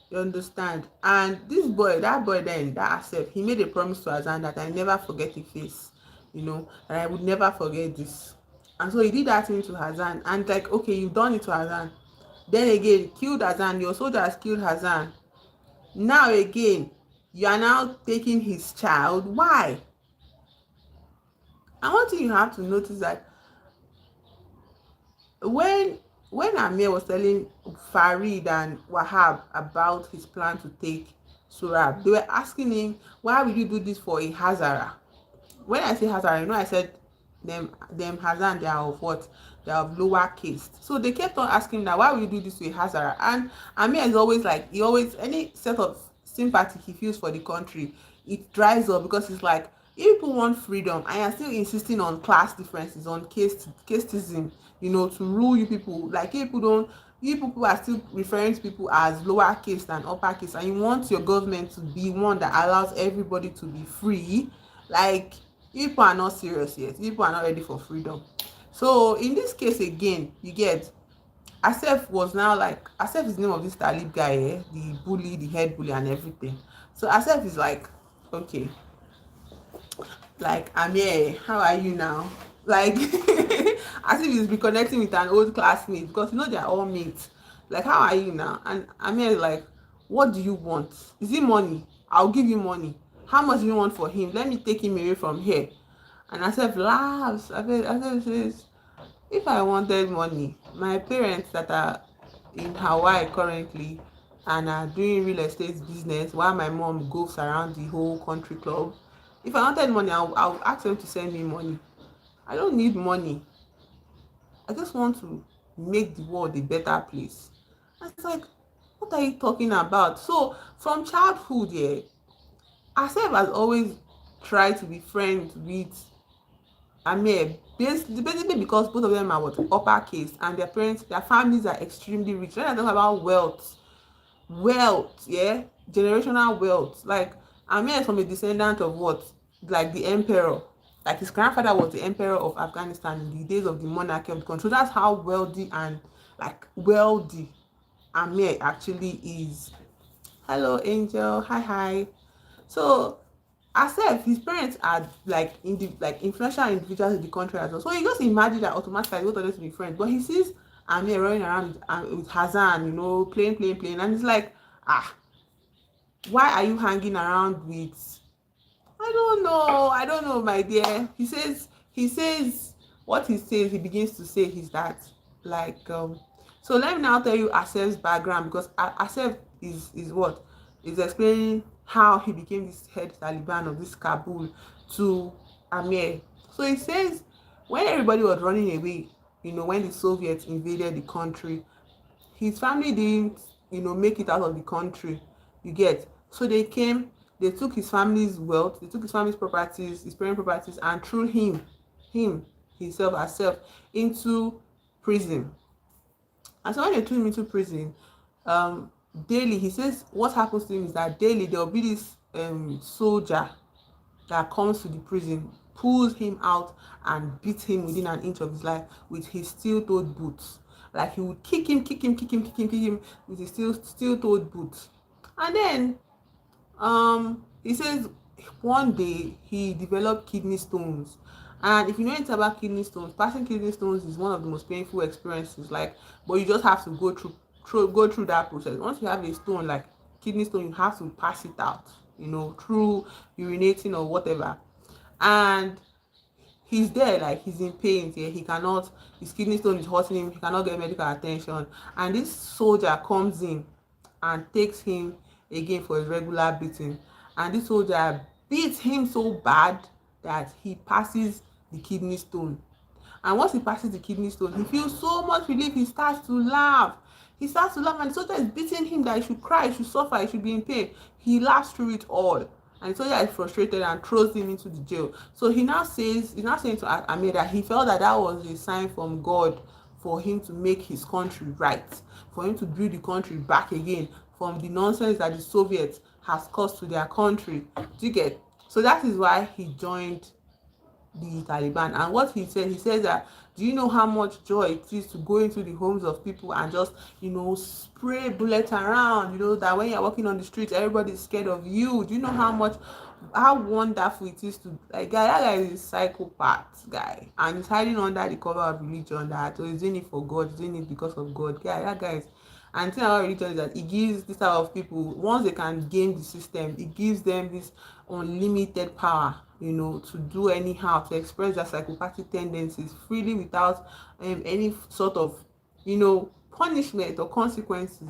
You understand? And this boy, that boy then, that Asif, he made a promise to Hassan that I never forget the face, and I would never forget this. And so he did that thing to Hassan. And like, okay, you've done it to Hassan. Then again, killed Hassan. Your soldiers killed Hassan. Now again, you are now taking his child. Why? And one thing you have to notice that when Amir was telling Farid and Wahab about his plan to take Surab, they were asking him, why would you do this for a Hazara? When I say Hazara, I said them Hazan, they are of what? They are of lower caste. So they kept on asking that, why would you do this to a Hazara? And Amir is always like, he always, any set of sympathy he feels for the country, it dries up, because it's like, if people want freedom and you're still insisting on class differences, on casteism, to rule you people, like you people are still referring to people as lower caste and upper caste, and you want your government to be one that allows everybody to be free. Like, people are not serious yet. People are not ready for freedom. So in this case again, you get, Asef was now like, Asef is the name of this Talib guy, the bully, the head bully and everything. So Asef is like, okay, like, Amir, how are you now? Like, as if he's reconnecting with an old classmate, because they're all mates. Like, how are you now? And Amir is like, what do you want? Is it money? I'll give you money. How much do you want for him? Let me take him away from here. And Asef laughs. Asef says, if I wanted money, my parents that are in Hawaii currently and are doing real estate business while my mom goes around the whole country club, if I wanted money, I'll ask them to send me money. I don't need money. I just want to make the world a better place. I was like, what are you talking about? So from childhood, yeah, Asef has always tried to be friends with Amir, basically because both of them are what, upper caste, and their parents, their families are extremely rich. When I talk about wealth, yeah, generational wealth. Like, Amir is from a descendant of what, like the emperor. Like, his grandfather was the emperor of Afghanistan in the days of the monarchy of the country. So that's how wealthy and like wealthy Amir actually is. Hello, Angel. Hi. So Asef, his parents are like influential individuals in the country as well. So you just imagine that automatically both of them to be friends. But he sees Amir running around with Hassan, playing, and it's like, ah, why are you hanging around with, I don't know, my dear. He says what he says, he begins to say is that, like, so let me now tell you Asef's background, because Asef is what is explaining how he became this head Taliban of this Kabul to Amir. So he says when everybody was running away, when the Soviets invaded the country, his family didn't make it out of the country, you get. So they came, they took his family's wealth, they took his family's properties, his parent properties, and threw him himself herself into prison. And so when they threw him into prison, daily, he says what happens to him is that daily there will be this soldier that comes to the prison, pulls him out and beats him within an inch of his life with his steel-toed boots. Like he would kick him with his steel-toed boots. And then he says one day he developed kidney stones. And if you know anything about kidney stones, passing kidney stones is one of the most painful experiences. Like, but you just have to go through that process. Once you have a stone like kidney stone, you have to pass it out, through urinating or whatever. And he's there, like he's in pain. Yeah, he cannot, his kidney stone is hurting him, he cannot get medical attention. And this soldier comes in and takes him again for his regular beating. And this soldier beats him so bad that he passes the kidney stone. And once he passes the kidney stone, he feels so much relief. He starts to laugh. And the soldier is beating him that he should cry, he should suffer, he should be in pain. He laughs through it all. And the soldier is frustrated and throws him into the jail. So he's now saying to Amir that he felt that was a sign from God for him to make his country right, for him to build the country back again from the nonsense that the Soviets has caused to their country. Do you get? So that is why he joined the Taliban. And what he says that, do you know how much joy it is to go into the homes of people and just spray bullets around, that when you're walking on the streets everybody's scared of you? Do you know how wonderful it is to, like, that guy is a psychopath guy, and he's hiding under the cover of religion, that he's doing it for God, he's doing it because of God. That guy is. And the thing about religion is that it gives this type of people, once they can game the system, it gives them this unlimited power, to do anyhow, to express their psychopathic tendencies freely without any sort of, punishment or consequences.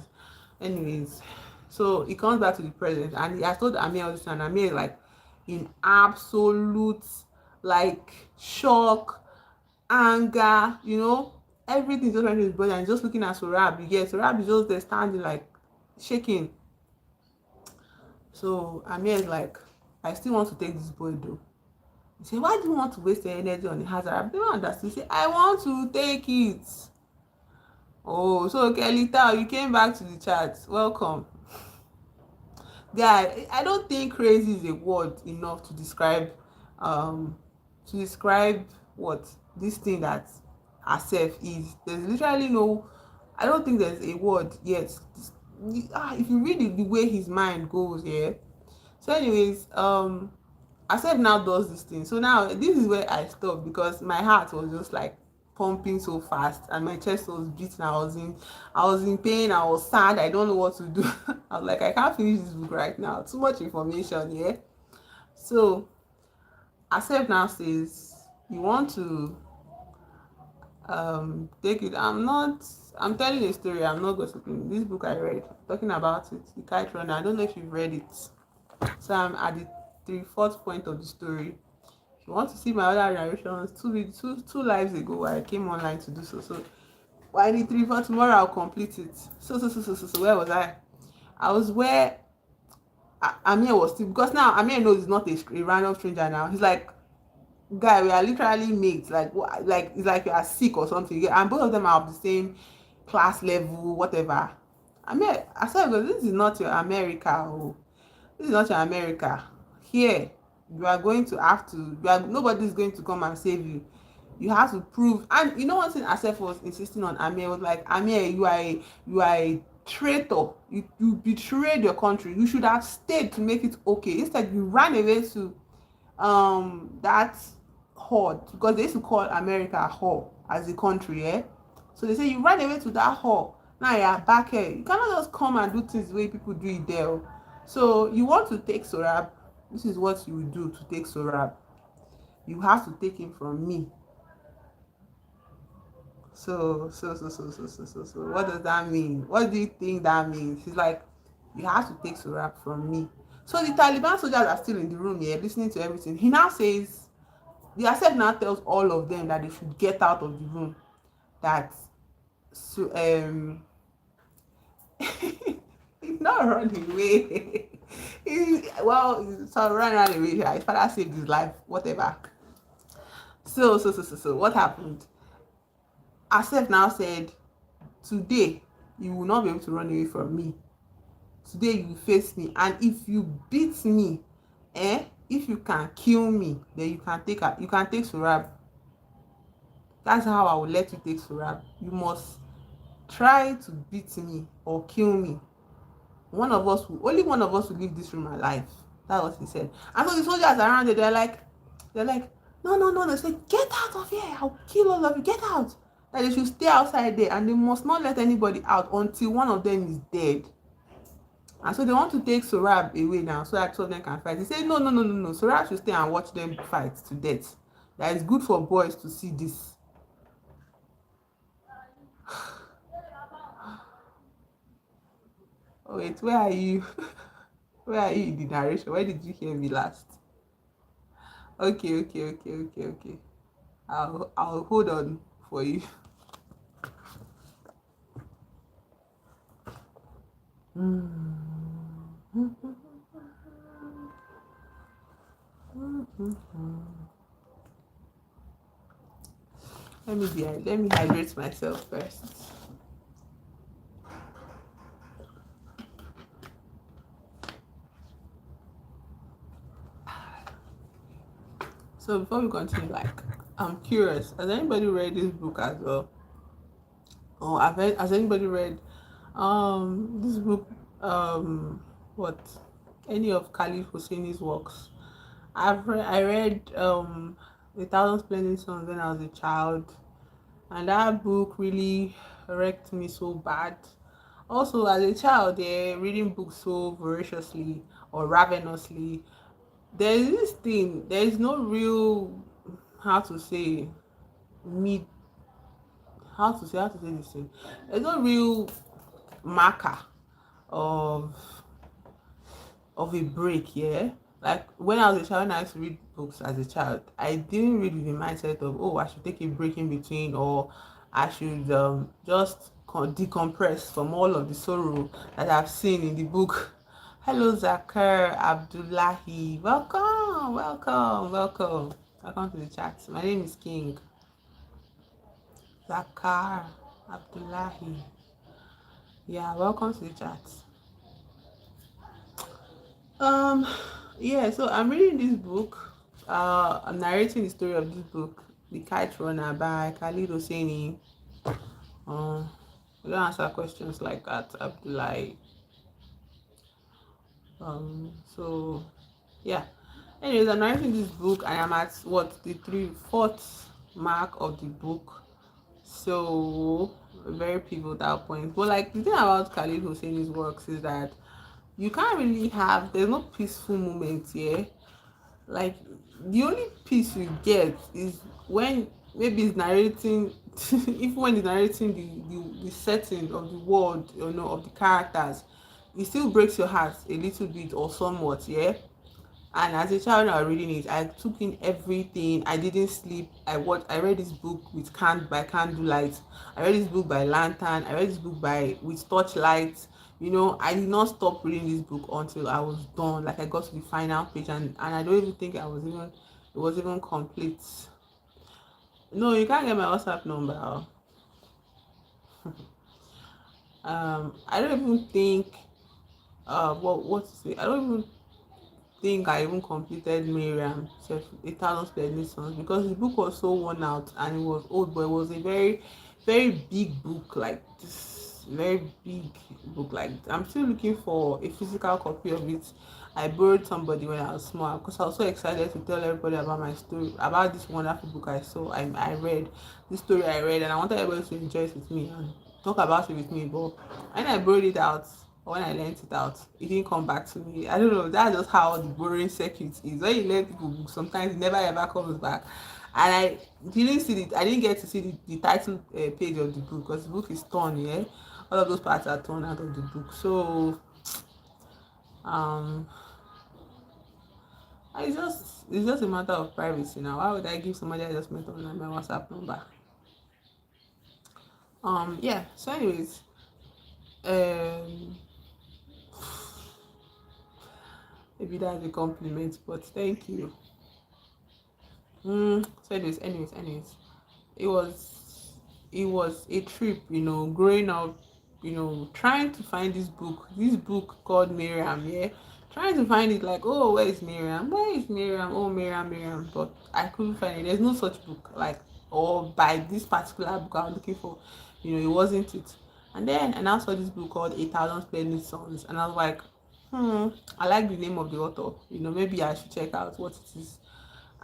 Anyways, so it comes back to the present, and I told Amir all this, and Amir is like in absolute, like, shock, anger, everything just went to his body, and just looking at Sorab. Yes, Sorab is just there standing, like, shaking. So Amir is like, I still want to take this boy though. He said, why do you want to waste your energy on the hazard? I don't understand. He said, I want to take it. Oh, so Kelly Tao, you came back to the chat. Welcome. Guy, I don't think crazy is a word enough to describe what this thing that Asef is. There's literally no, I don't think there's a word yet. If you read the way his mind goes, yeah. So anyways, Asef now does this thing. So now this is where I stopped, because my heart was just like pumping so fast and my chest was beating. I was in pain, I was sad, I don't know what to do. I was like, I can't finish this book right now, too much information. Yeah. So Asef now says, you want to take it. I'm telling a story, I'm not gossiping. This book I read, talking about it, The Kite Runner. I don't know if you've read it. So I'm at the 3/4 point of the story. If you want to see my other narrations, two lives ago I came online to do so. So I need 3/4. Tomorrow I'll complete it. So where was I? I was where Amir was still, because now Amir knows he's not a random stranger now. He's like, guy, we are literally mates. Like it's like you are sick or something. And both of them are of the same class level, whatever. I said, this is not your America. Oh, this is not your America. Here, you are going to have to. Nobody's going to come and save you. You have to prove. And you know one thing Asef was insisting on. Amir was like, Amir, you are a traitor. You betrayed your country. You should have stayed to make it okay. Instead, you ran away to that horde, because they used to call America a whore as a country. So they say you ran away to that whore. Now you are back here. You cannot just come and do things the way people do it there. So you want to take Sorab. This is what you will do to take Sorab. You have to take him from me. So, what does that mean? What do you think that means? He's like, you have to take Sorab from me. So the Taliban soldiers are still in the room here, listening to everything. He now says, the Asef now tells all of them that they should get out of the room. That so he's not running away. So ran away. His father saved his life, whatever. So, what happened? Asef now said, today you will not be able to run away from me. Today you will face me, and if you beat me, if you can kill me, then you can take Surab. That's how I will let you take Surab. You must try to beat me or kill me. Only one of us will leave this room alive. That's what he said. And so the soldiers around it, they're like, no, no, no. They say, get out of here. I'll kill all of you. Get out. That they should stay outside there, and they must not let anybody out until one of them is dead. And so they want to take Sorab away now so that two of them can fight. He said, no, no, no, no, no. Sorab should stay and watch them fight to death. That is good for boys to see this. Oh, wait, where are you? Where are you in the narration? Where did you hear me last? Okay. I'll hold on for you. Let me hydrate myself first. So before we continue, I'm curious, has anybody read this book as well? Or has anybody read this book, what, any of Khalid Hosseini's works? I read A Thousand Splendid Suns when I was a child, and that book really wrecked me so bad. Also, as a child, reading books so voraciously or ravenously, there's this thing, there is no real, how to say, me how to say this thing, there's no real marker of a break. Yeah, like when I was a child, when I used to read books as a child, I didn't read with the mindset of, oh, I should take a break in between, or I should just decompress from all of the sorrow that I've seen in the book. Hello, Zakar Abdullahi. Welcome to the chat. My name is King Zakar Abdullahi. Yeah, welcome to the chat. Yeah, so I'm reading this book. I'm narrating the story of this book, The Kite Runner by Khalid Hosseini. We don't answer questions like that, Abdullahi. So yeah. Anyways, I'm narrating this book. I am at the fourth mark of the book. So very pivotal point. But like the thing about Khalid Hosseini's works is that you can't really there's no peaceful moment here. Like the only peace you get is when maybe it's narrating if when it's narrating the setting of the world, of the characters, it still breaks your heart a little bit or somewhat. Yeah. And as a child, I was reading it. I took in everything. I didn't sleep. I read this book by candlelight. I read this book by lantern. I read this book with torchlight. I did not stop reading this book until I was done. Like I got to the final page, and I don't even think it was even complete. No, you can't get my WhatsApp number. I don't even think. What to say? I don't even think I even completed Miriam A Thousand Splendid Suns, because the book was so worn out and it was old, but it was a very, very big book, like this very big book. Like I'm still looking for a physical copy of it. I borrowed somebody when I was small because I was so excited to tell everybody about my story, about this wonderful book I saw. I read this story and I wanted everybody to enjoy it with me and talk about it with me. But when I borrowed it out, Or when I lent it out, it didn't come back to me. I don't know. That's just how the borrowing circuit is. When you lend people books, sometimes it never ever comes back. And I didn't see it. I didn't get to see the title page of the book because the book is torn. Yeah, all of those parts are torn out of the book. So um, it's just a matter of privacy now. Why would I give somebody I just met on my WhatsApp number? Yeah. So anyways, um maybe that's a compliment, but thank you. So anyways, it was a trip, growing up, trying to find this book called Miriam, yeah, trying to find it, like, oh, where is Miriam? Where is Miriam? Oh, Miriam, but I couldn't find it. There's no such book, like, or by this particular book I was looking for, it wasn't it. And then I now saw this book called 1,000 Splendid Suns, and I was like, I like the name of the author, maybe I should check out what it is.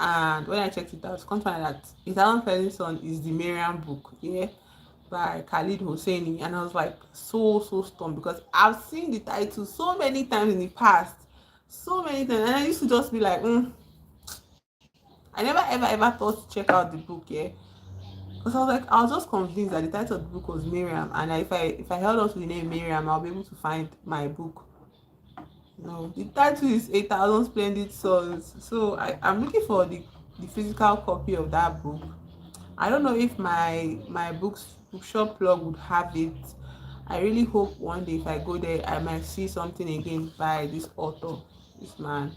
And when I checked it out, come find that Italian Ferguson is the Miriam book, yeah, by Khalid Hosseini. And I was like so stunned because I've seen the title so many times in the past, so many times, and I used to just be like, I never ever thought to check out the book, yeah, because I was just convinced that the title of the book was Miriam, and if I held on to the name Miriam, I'll be able to find my book. No, the title is 1,000 Splendid Souls. So I'm looking for the physical copy of that book. I don't know if my bookshop plug would have it. I really hope one day if I go there I might see something again by this author, this man.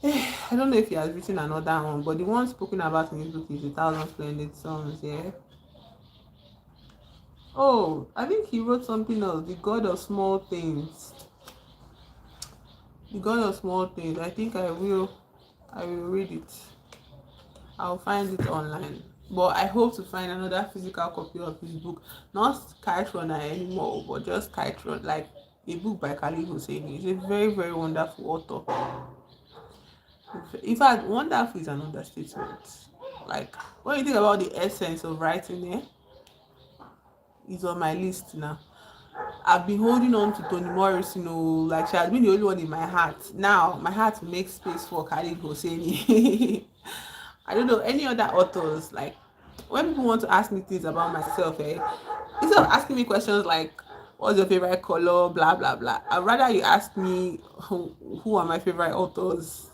I don't know if he has written another one, but the one spoken about in his book is 1,000 Splendid Sons, yeah. Oh, I think he wrote something else, The God of Small Things. The God of Small Things. I think I will read it. I'll find it online. But I hope to find another physical copy of his book. Not Kite Runner anymore, but just Kite Run, like a book by Khalid Hosseini. He's a very, very wonderful author. In fact, wonderful is an understatement. Like, when you think about the essence of writing, it's on my list now. I've been holding on to Toni Morris, like she has been the only one in my heart. Now my heart makes space for Khalid Hosseini. I don't know any other authors. Like, when people want to ask me things about myself, instead of asking me questions like what's your favorite color, blah blah blah, I'd rather you ask me who are my favorite authors,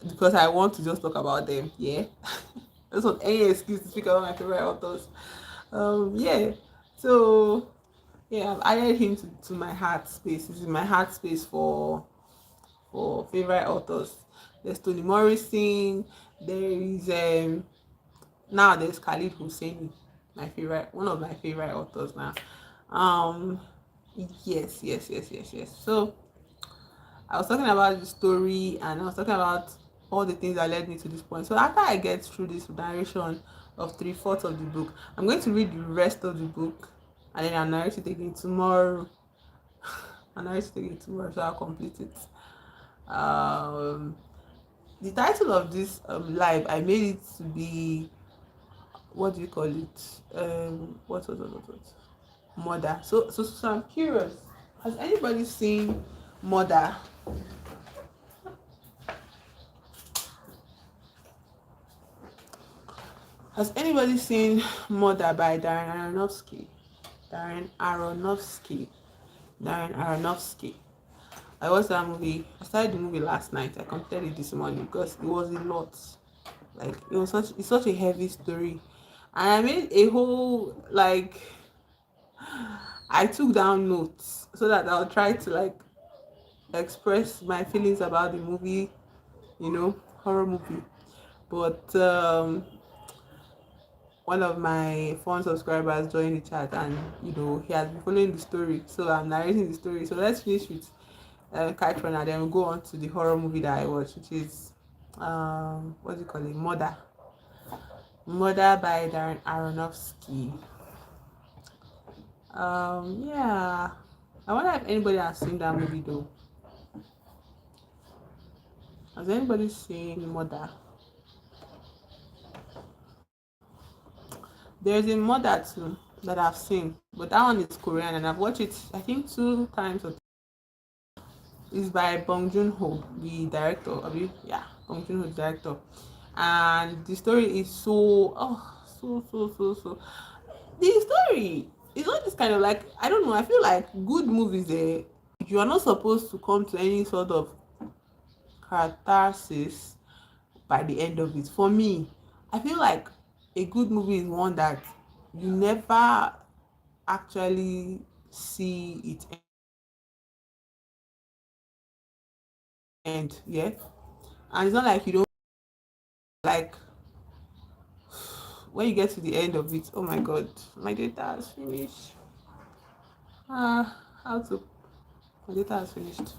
because I want to just talk about them. Yeah, I just want any excuse to speak about my favorite authors. Yeah. So yeah, I've added him to my heart space. This is my heart space for favorite authors. There's Toni Morrison. There is now there's Khalid Hosseini, one of my favorite authors now. Um, yes. So I was talking about the story, and I was talking about all the things that led me to this point. So after I get through this narration of 3/4 of the book, I'm going to read the rest of the book, and then I'll narrate it again tomorrow. So I'll complete it. Um, the title of this live, I made it to be, what do you call it? What? Mother. So I'm curious. Has anybody seen Mother? Has anybody seen Mother by Darren Aronofsky? Darren Aronofsky. Darren Aronofsky. I watched that movie. I started the movie last night. I completed it this morning because it was a lot. Like, it's such a heavy story. And I made a whole, like, I took down notes so that I'll try to, like, express my feelings about the movie, horror movie. But one of my phone subscribers joined the chat, and he has been following the story, so I'm narrating the story. So let's finish with Kite Runner, then we'll go on to the horror movie that I watched, which is what do you call it, Mother by Darren Aronofsky. Yeah, I wonder if anybody has seen that movie though. Has anybody seen Mother? There's a Mother too. that I've seen, but that one is Korean and I've watched it I think 2 times. It's by Bong Joon-ho, the director of it. Yeah, Bong Joon-ho, the director. And the story is so. The story is not this kind of like, I don't know. I feel like good movies, you are not supposed to come to any sort of catharsis by the end of it. For me, I feel like a good movie is one that you never actually see it end. Yeah, and it's not like you don't like when you get to the end of it. Oh my god, my data has finished. How to? My data has finished.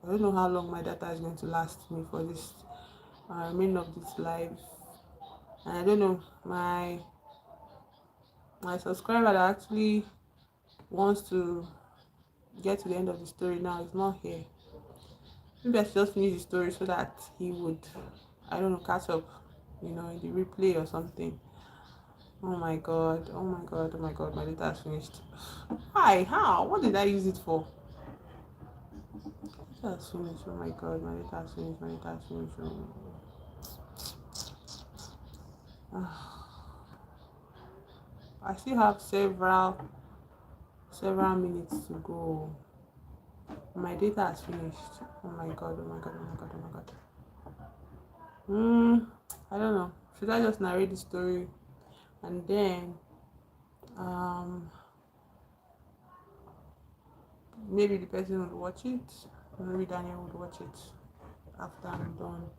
I don't know how long my data is going to last me for this remaining of this live. And I don't know my subscriber that actually wants to get to the end of the story now is not here. Maybe I should just finish the story so that he would, I don't know, catch up, in the replay or something. Oh my god, oh my god, oh my god, my data is finished. Why? How? What did I use it for? My data is finished. Oh my god, my data is finished. My data is finished. I still have several minutes to go. My data has finished. Oh my god, oh my god, oh my god, oh my god. I don't know. Should I just narrate the story and then um maybe the person would watch it? Maybe Daniel would watch it after I'm done.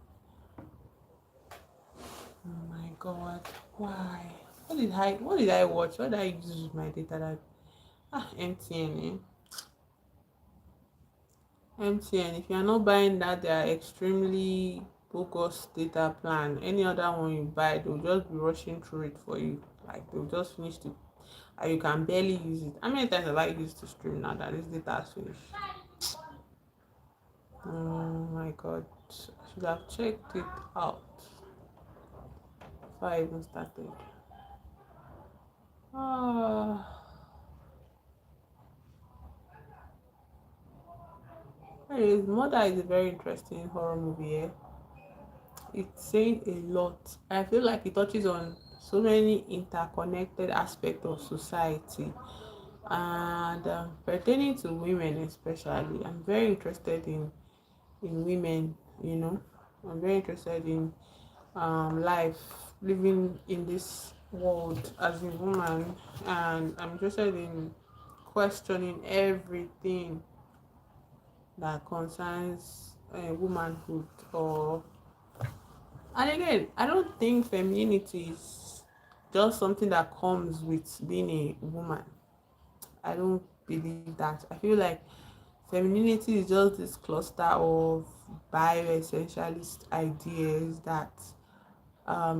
Oh my god, why? What did I watch? What did I use with my data? That MTN, MTN. If you are not buying that, they are extremely focused data plan. Any other one you buy, they'll just be rushing through it for you. Like they'll just finish it, and you can barely use it. How many times have I used to stream now that this data is finished? Oh my god, I should have checked it out before I even started. Ah, anyways, Mother is a very interesting horror movie. It's saying a lot. I feel like it touches on so many interconnected aspects of society and pertaining to women especially. I'm very interested in women. you know I'm very interested in life, living in this world as a woman, and I'm interested in questioning everything that concerns womanhood. Or And again, I don't think femininity is just something that comes with being a woman. I don't believe that. I feel like femininity is just this cluster of bioessentialist ideas that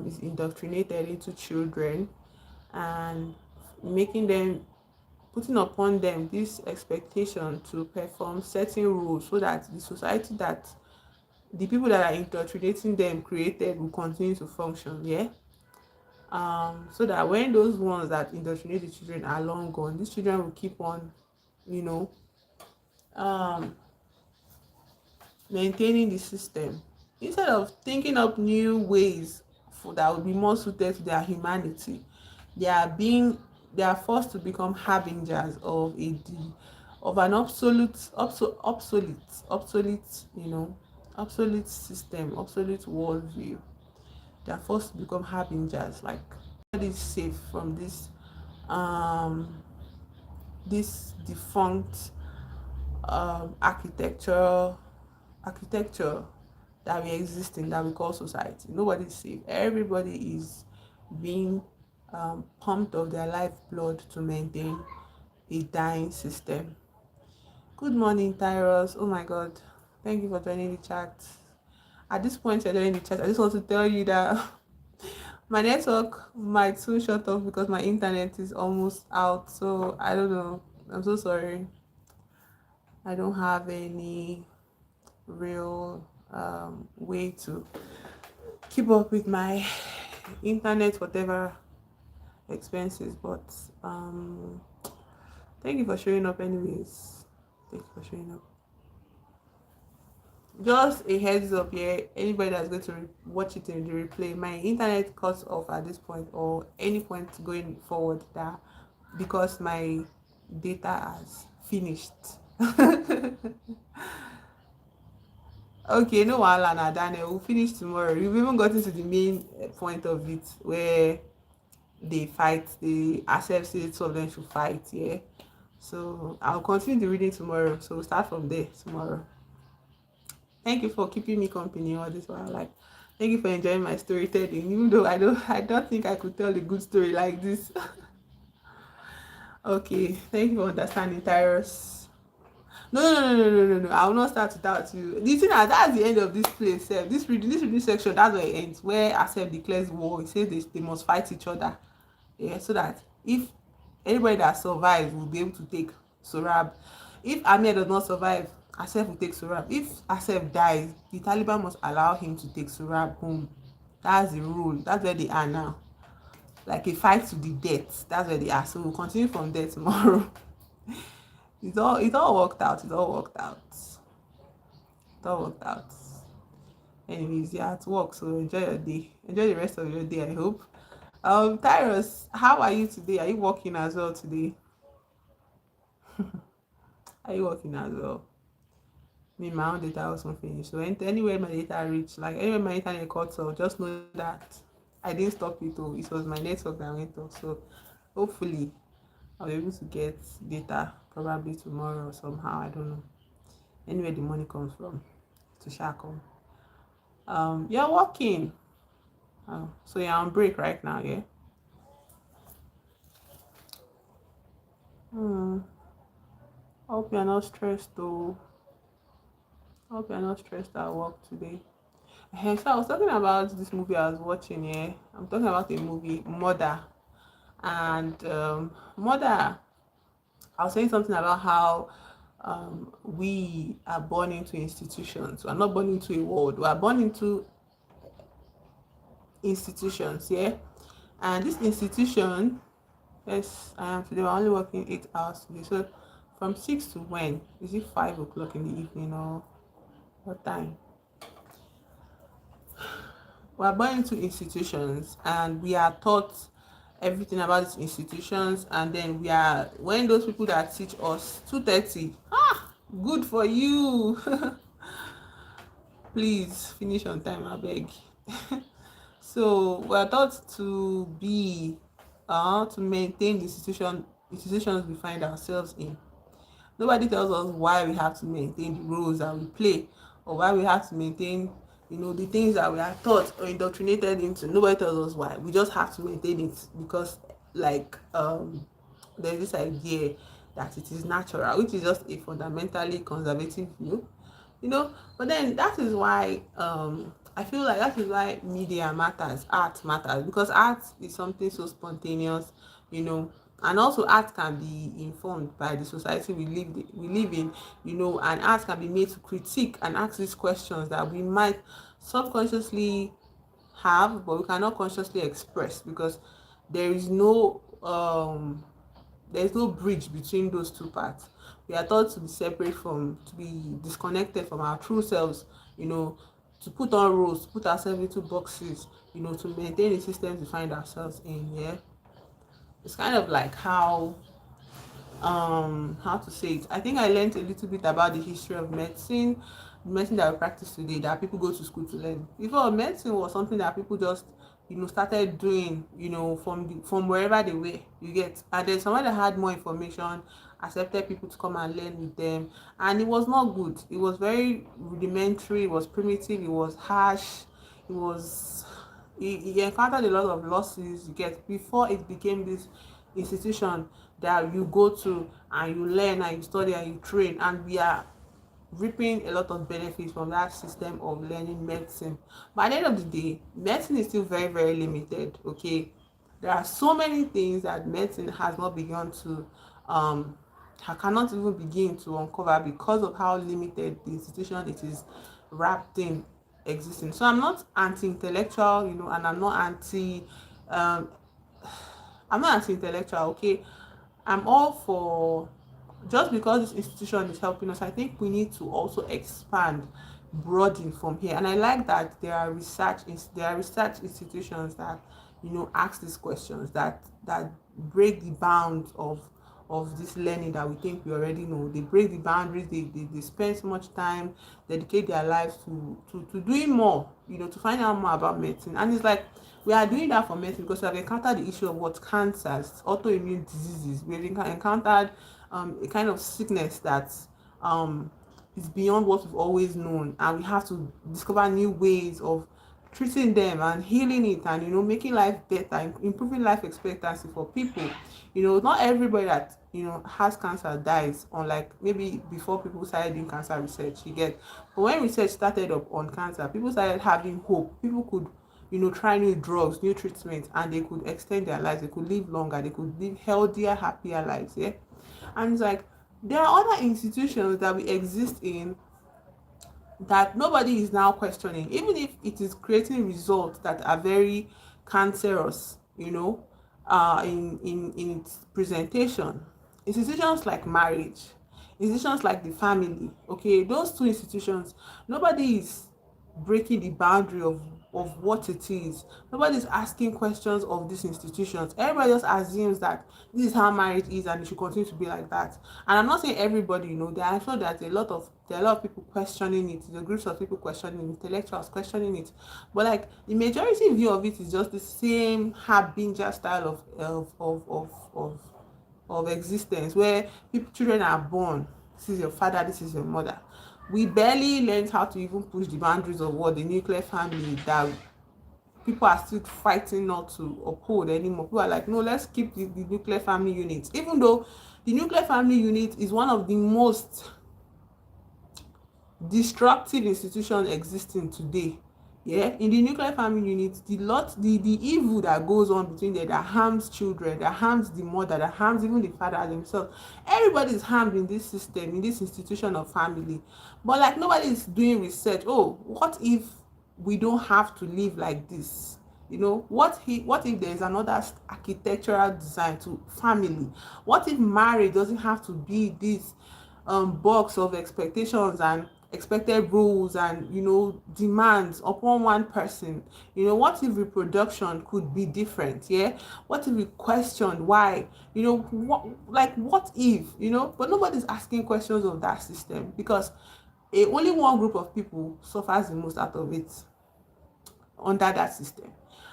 is indoctrinated into children and making them, putting upon them this expectation to perform certain roles so that the society that the people that are indoctrinating them created will continue to function. Yeah. So that when those ones that indoctrinate the children are long gone, these children will keep on, you know, um, maintaining the system instead of thinking up new ways that would be more suited to their humanity. They are being they are forced to become harbingers of an obsolete, obsolete system, obsolete worldview. They are forced to become harbingers. Like nobody is safe from um this defunct architecture that we exist in, that we call society. Nobody is safe. Everybody is being pumped of their lifeblood to maintain a dying system. Good morning, Tyros. Oh my god, thank you for joining the chat. At this point you're joining the chat, I just want to tell you that my network might soon shut off because my internet is almost out. So I don't know. I'm so sorry. I don't have any real way to keep up with my internet whatever expenses. But thank you for showing up anyways. Thank you for showing up. Just a heads up here, anybody that's going to watch it in the replay, my internet cuts off at this point or any point going forward, that because my data has finished. Okay, no wahala na Daniel, we'll finish tomorrow. We've even gotten to the main point of it where they fight, they accept say two of them should fight, yeah. So I'll continue the reading tomorrow, so we'll start from there tomorrow. Thank you for keeping me company all this while. Like, thank you for enjoying my storytelling. Even though I don't think I could tell a good story like this. Okay, thank you for understanding, Tyrus. No. I will not start without you. The thing is, that's the end of this place. This reading section, that's where it ends. Where Asef declares war. He says they must fight each other. Yeah, so that if anybody that survives will be able to take Sorab. If Amir does not survive, Asef will take Sorab. If Asef dies, the Taliban must allow him to take Sorab home. That's the rule. That's where they are now. Like a fight to the death. That's where they are. So we'll continue from there tomorrow. It's all worked out. It's all worked out. It's all worked out. Anyways, yeah, at work. So enjoy your day. Enjoy the rest of your day, I hope. Tyrus, how are you today? Are you working as well today? Are you working as well? Me, my own data also finished. So anywhere my data reached, like anywhere my internet cuts off, just know that I didn't stop it. Oh, it was my network that went off. So hopefully I'll be able to get data probably tomorrow or somehow. I don't know. Anywhere the money comes from, to shall come. You're working. Oh, so you're on break right now, yeah? I hope you're not stressed though. I hope you're not stressed at work today. So I was talking about this movie I was watching, yeah. I'm talking about a movie, Mother. And Mother, I was saying something about how we are born into institutions. We're not born into a world. We are born into institutions, yeah. And this institution, yes, I am today. We're only working 8 hours today. So from 6 to when? Is it 5 o'clock in the evening or what time? We are born into institutions and we are taught everything about these institutions, and then we are, when those people that teach us 2:30, good for you. Please finish on time, I beg. So we are taught to be to maintain the institutions we find ourselves in. Nobody tells us why we have to maintain the roles that we play, or why we have to maintain, the things that we are taught or indoctrinated into. Nobody tells us why. We just have to maintain it because, like, there's this idea that it is natural, which is just a fundamentally conservative view, But then that is why I feel like that is why media matters, art matters, because art is something so spontaneous, and also art can be informed by the society we live in, and art can be made to critique and ask these questions that we might subconsciously have, but we cannot consciously express because there is no there's no bridge between those two parts. We are taught to be separate to be disconnected from our true selves, to put on roles, to put ourselves into boxes, to maintain the systems we find ourselves in. Yeah, it's kind of like how to say it. I think I learned a little bit about the history of medicine that we practice today, that people go to school to learn. Before, medicine was something that people just started doing, from wherever they were, you get. And then someone that had more information accepted people to come and learn with them, and it was not good. It was very rudimentary, it was primitive, it was harsh, it was he encountered a lot of losses, you get, before it became this institution that you go to and you learn and you study and you train, and we are reaping a lot of benefits from that system of learning medicine. But at the end of the day, medicine is still very, very limited. Okay, there are so many things that medicine has not begun to I cannot even begin to uncover because of how limited the institution it is wrapped in. existing. So I'm not anti-intellectual, and um I'm not anti-intellectual, okay? I'm all for, just because this institution is helping us, I think we need to also expand, broaden from here. And I like that there are research institutions that ask these questions, that break the bounds of this learning that we think we already know. They break the boundaries, they spend so much time, dedicate their lives to doing more, to find out more about medicine. And it's like we are doing that for medicine because we have encountered the issue of what cancers, autoimmune diseases. We've encountered a kind of sickness that um is beyond what we've always known, and we have to discover new ways of treating them and healing it, and making life better, improving life expectancy for people. Not everybody that has cancer dies, unlike maybe before people started doing cancer research, you get. But when research started up on cancer, people started having hope. People could try new drugs, new treatments, and they could extend their lives, they could live longer, they could live healthier, happier lives. Yeah. And it's like there are other institutions that we exist in that nobody is now questioning, even if it is creating results that are very cancerous, in its presentation. Institutions like marriage, institutions like the family, okay, those two institutions, nobody is breaking the boundary of what it is. Nobody's asking questions of these institutions. Everybody just assumes that this is how marriage is and it should continue to be like that. And I'm not saying everybody, I'm sure that there are a lot of people questioning it, the groups of people questioning it, intellectuals questioning it. But like the majority view of it is just the same harbinger style of existence, where children are born. This is your father, this is your mother. We barely learned how to even push the boundaries of what the nuclear family that people are still fighting not to uphold anymore. People are like, no, let's keep the nuclear family unit, even though the nuclear family unit is one of the most destructive institutions existing today. Yeah, in the nuclear family unit, the evil that goes on between there, that harms children, that harms the mother, that harms even the father themselves. Everybody is harmed in this system, in this institution of family. But like nobody is doing research. Oh, what if we don't have to live like this? What if there is another architectural design to family? What if marriage doesn't have to be this box of expectations and expected rules and demands upon one person? What if reproduction could be different? Yeah, what if we questioned why? What if? But nobody's asking questions of that system, because only one group of people suffers the most out of it under that system.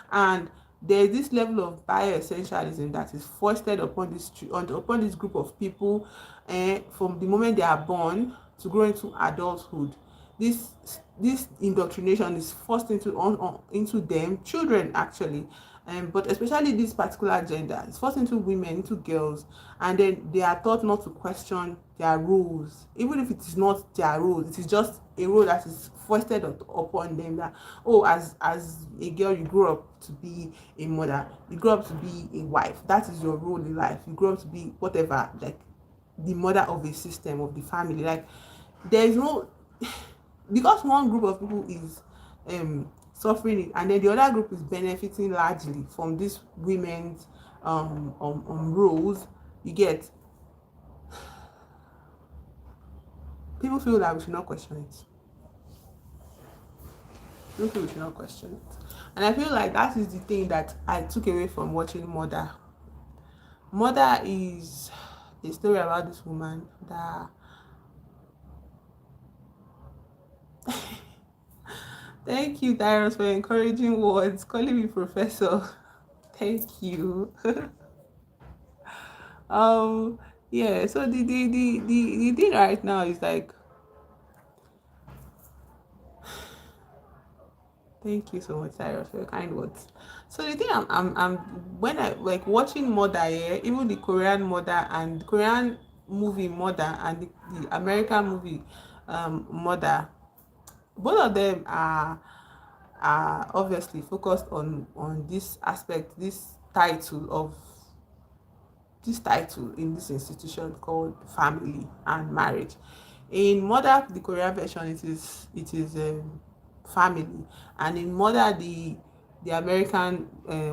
And there's this level of bioessentialism that is foisted upon this group of people, from the moment they are born to grow into adulthood. This indoctrination is forced into them, children actually, but especially this particular gender. It's forced into women, into girls, and then they are taught not to question their roles, even if it is not their role. It is just a role that is foisted upon them, that, oh, as a girl, you grow up to be a mother, you grow up to be a wife. That is your role in life. You grow up to be whatever, like the mother of a system, of the family. Like there is no because one group of people is suffering it, and then the other group is benefiting largely from this women's roles. You get, people feel that we should not question it. People feel we should not question it. And I feel like that is the thing that I took away from watching Mother. Mother is a story about this woman that thank you, Darren, for encouraging words, calling me professor. Thank you. Yeah, so the thing right now is like, thank you so much, Cyrus, for your kind words. So the thing I'm when I like watching Mother, yeah, even the Korean Mother and the Korean movie Mother and the American movie Mother, both of them are obviously focused on this aspect, this title in this institution called family and marriage. In Mother, the Korean version, it is family. And in Mother, the American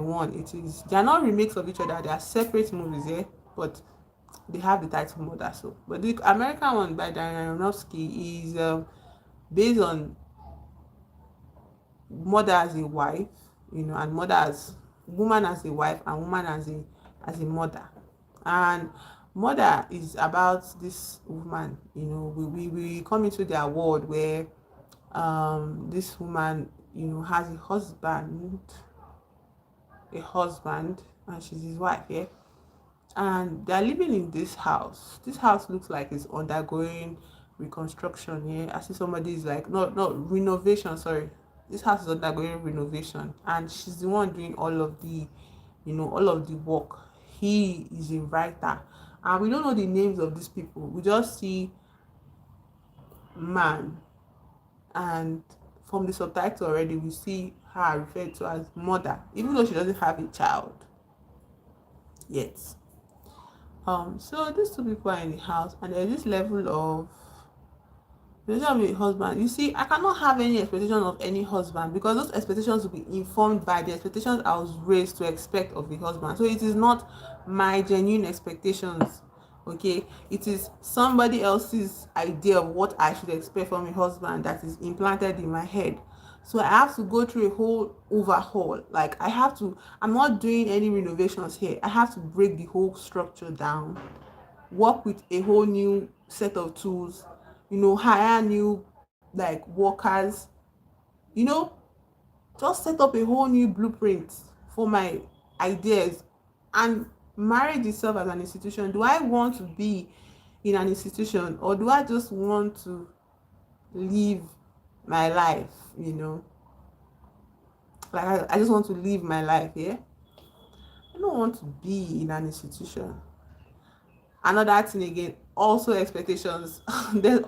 one, it is, they are not remakes of each other, they are separate movies, yeah, but they have the title Mother. So but the American one by Darren Aronofsky is based on mother as a wife, and mother as woman as a wife, and woman as a mother. And mother is about this woman, we come into their world where this woman, has a husband, and she's his wife, yeah. And they're living in this house. This house looks like it's undergoing reconstruction. Yeah, I see somebody is like, not renovation, sorry. This house is undergoing renovation, and she's the one doing all of the work. He is a writer, and we don't know the names of these people. We just see man, and from the subtitle already we see her referred to as mother, even though she doesn't have a child yet. So these two people are in the house, and there's this level of expectation of a husband. You see, I cannot have any expectation of any husband, because those expectations will be informed by the expectations I was raised to expect of a husband. So it is not my genuine expectations. Okay, it is somebody else's idea of what I should expect from a husband that is implanted in my head. So I have to go through a whole overhaul. Like, I'm not doing any renovations here. I have to break the whole structure down, work with a whole new set of tools, hire new like workers, you know, just set up a whole new blueprint for my ideas. And marriage itself as an institution, do I want to be in an institution, or do I just want to live my life, like I just want to live my life, yeah. I don't want to be in an institution. Another thing again, also expectations. It's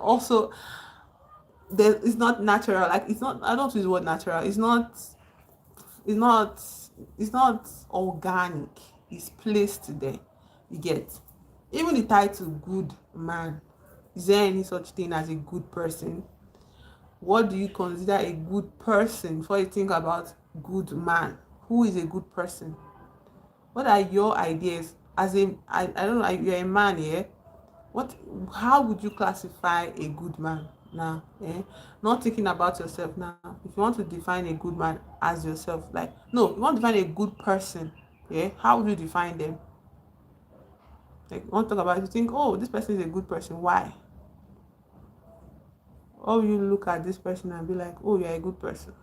not natural. Like, it's not, I don't use the word natural. It's not it's not organic. It's placed there. You get, even the title good man. Is there any such thing as a good person? What do you consider a good person before you think about good man? Who is a good person? What are your ideas as I don't know, you're a man, yeah? What How would you classify a good man now, eh? Not thinking about yourself now. If you want to define a good man as yourself, like, no, you want to define a good person, yeah, how would you define them? Like, you want to talk about, you think, oh, this person is a good person, why? Or you look at this person and be like, oh, you're a good person?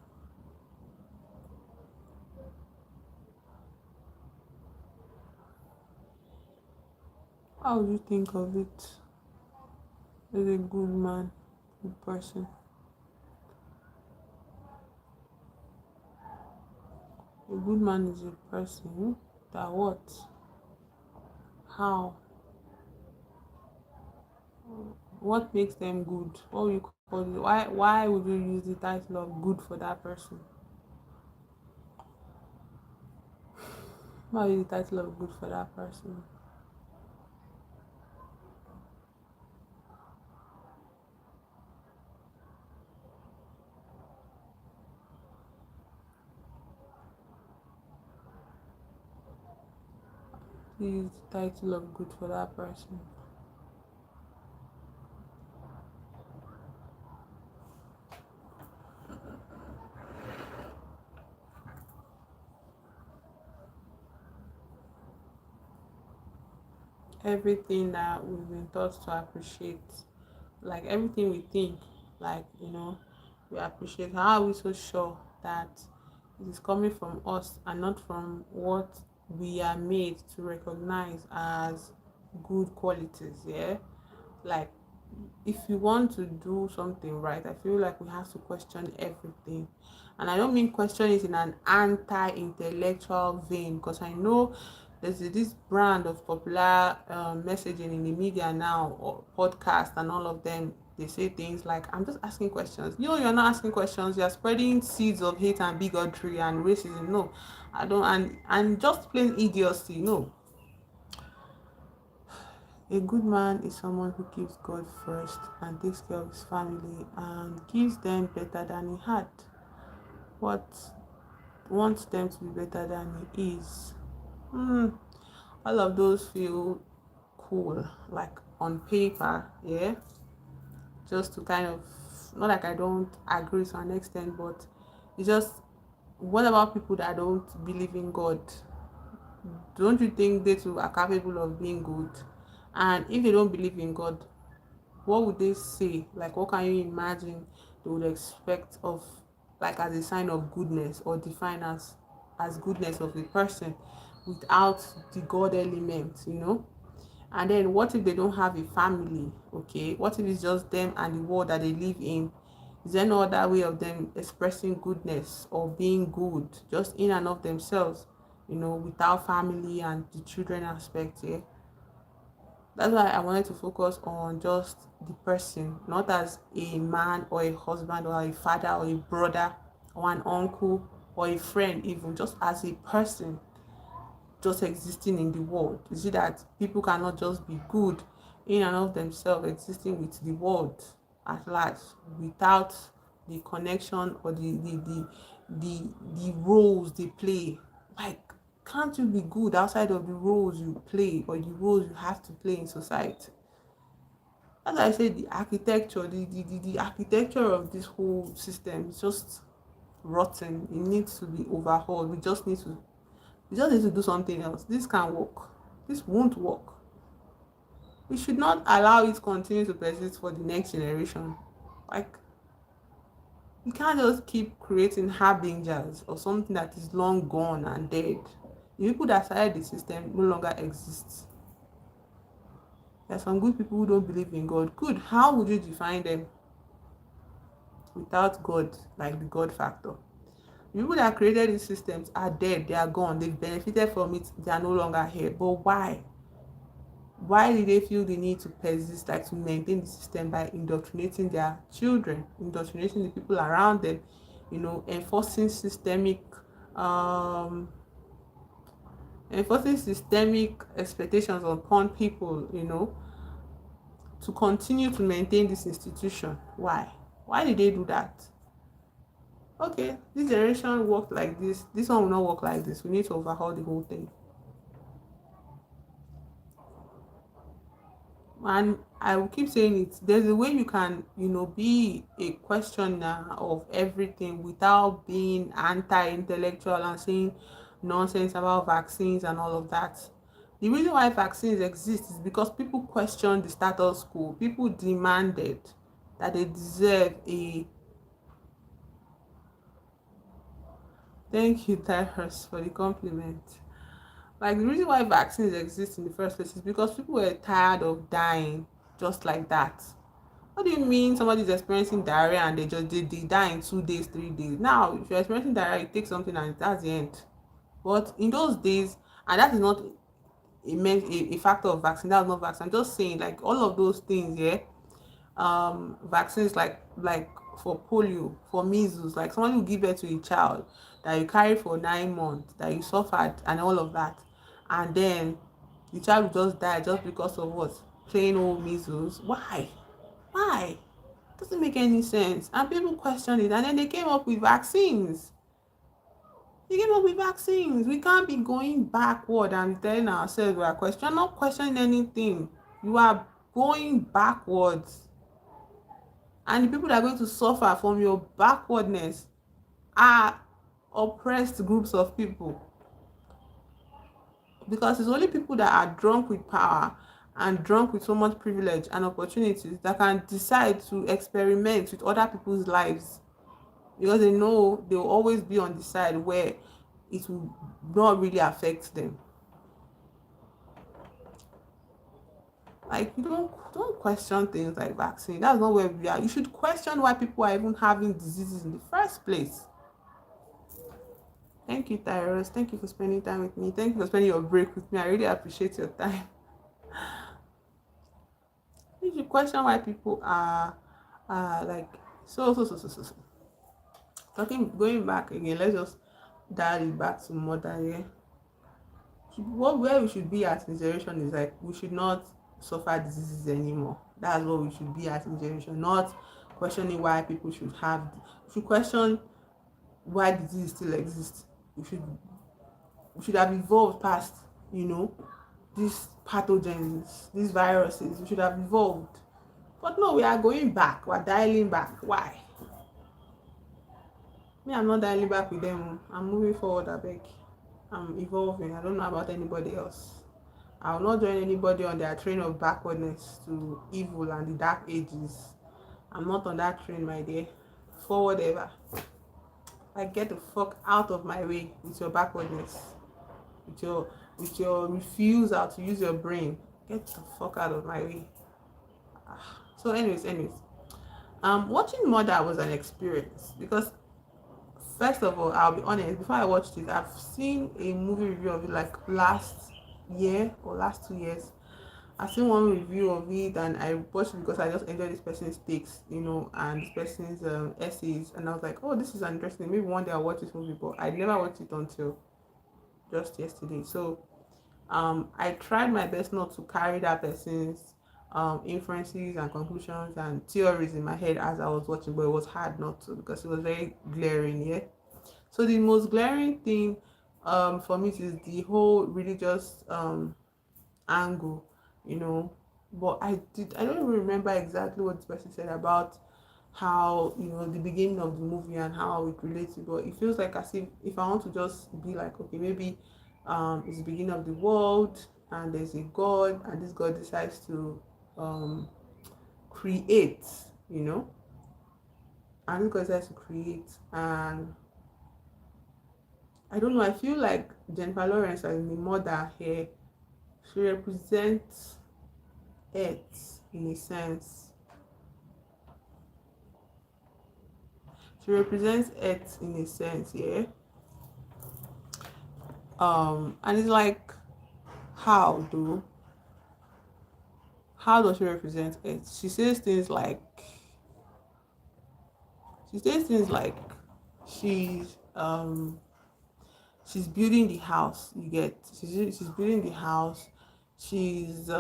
How would you think of it as a good man, good person? A good man is a person that what? How? What makes them good? What would you call it? Why would you use the title of good for that person? Why use the title of good for that person? You use the title of good for that person. Everything that we've been taught to appreciate, like everything we think, like, we appreciate. How are we so sure that it is coming from us and not from what we are made to recognize as good qualities? Yeah, like, if you want to do something right, I feel like we have to question everything. And I don't mean question it in an anti-intellectual vein, because I know there's this brand of popular messaging in the media now, or podcast and all of them. They say things like, I'm just asking questions. You're not asking questions, you're spreading seeds of hate and bigotry and racism. No, I don't. And just plain idiocy. No, a good man is someone who keeps God first and takes care of his family and gives them better than he had. what wants them to be better than it is. Hmm. All of those feel cool, like on paper, yeah. Just to kind of, not like I don't agree to an extent, but it's just, what about people that don't believe in God? Don't you think they too are capable of being good? And if they don't believe in God, what would they say? Like, what can you imagine they would expect of, like, as a sign of goodness, or define as goodness of a person without the God element? And then what if they don't have a family? Okay, what if it's just them and the world that they live in? Is there no other way of them expressing goodness or being good just in and of themselves, without family and the children aspect? Yeah, that's why I wanted to focus on just the person, not as a man or a husband or a father or a brother or an uncle or a friend, even just as a person just existing in the world. You see that people cannot just be good in and of themselves, existing with the world at large without the connection or the roles they play. Like, can't you be good outside of the roles you play or the roles you have to play in society? As I say, the architecture, the architecture of this whole system is just rotten. It needs to be overhauled. We just need to do something else. This can't work. This won't work. We should not allow it to continue to persist for the next generation. Like, you can't just keep creating harbingers or something that is long gone and dead. The people that started the system no longer exist. There are some good people who don't believe in God. Good. How would you define them without God, like the God factor? The people that created these systems are dead. They are gone. They've benefited from it. They are no longer here. But why? Why did they feel the need to persist, like to maintain the system by indoctrinating their children, indoctrinating the people around them, enforcing um systemic expectations upon people, to continue to maintain this institution? Why did they do that? Okay, this generation worked like this one will not work like this. We need to overhaul the whole thing. And I will keep saying it, there's a way you can, be a questioner of everything without being anti-intellectual and saying nonsense about vaccines and all of that. The reason why vaccines exist is because people questioned the status quo. People demanded that they deserve a, thank you, Tyrus, for the compliment. Like, the reason why vaccines exist in the first place is because people were tired of dying just like that. What do you mean somebody's experiencing diarrhea and they die in 2 days, 3 days? Now, if you're experiencing diarrhea, you take something and that's the end. But in those days, and that is not a factor of vaccine. That's not vaccine. I'm just saying, like, all of those things, yeah. Vaccines, like for polio, for measles, like someone who give birth to a child that you carry for 9 months, that you suffered and all of that, and then the child will just die just because of what? Plain old measles. Why? Doesn't make any sense. And people questioned it, and then they came up with vaccines. We can't be going backward and telling ourselves we are questioning. Not questioning anything. You are going backwards, and the people that are going to suffer from your backwardness are oppressed groups of people, because it's only people that are drunk with power and drunk with so much privilege and opportunities that can decide to experiment with other people's lives, because they know they will always be on the side where it will not really affect them. Like, you don't question things like vaccine. That's not where we are. You should question why people are even having diseases in the first place. Thank you, Tyrus. Thank you for spending time with me. Thank you for spending your break with me. I really appreciate your time. You should question why people are like so. Going back again, let's just dial it back to mother here. Where we should be as a generation is, like, we should not suffer diseases anymore. That's what we should be as a generation, not questioning why people should have. We should question why disease still exists. We should have evolved past, you know, these pathogens, these viruses. We should have evolved. But no, we are going back. We're dialing back. Why? Me, I'm not dialing back with them. I'm moving forward, I beg. I'm evolving. I don't know about anybody else. I will not join anybody on their train of backwardness to evil and the dark ages. I'm not on that train, my dear. Forward ever. Like, get the fuck out of my way with your backwardness, with your refusal to use your brain. Get the fuck out of my way. So, anyways, watching Mother was an experience because, first of all, I'll be honest. Before I watched it, I've seen a movie review of it like last year or last 2 years. I've seen one review of it and I watched it because I just enjoyed this person's takes, and this person's essays, and I was like, oh, this is interesting. Maybe one day I'll watch this movie, but I never watched it until just yesterday. So I tried my best not to carry that person's inferences and conclusions and theories in my head as I was watching, but it was hard not to because it was very glaring. Yeah. So the most glaring thing for me is the whole religious angle, you know. But I don't even remember exactly what this person said about how, the beginning of the movie and how it relates, but it feels like as if I want to just be like, okay, maybe it's the beginning of the world and there's a God and this God decides to create, you know, and this God decides to create. And I don't know, I feel like Jennifer Lawrence as the mother here, she represents Earth in a sense. She represents Earth in a sense, yeah. And it's like, how do how does she represent Earth? She says things like she's she's building the house. You get, she's building the house. She's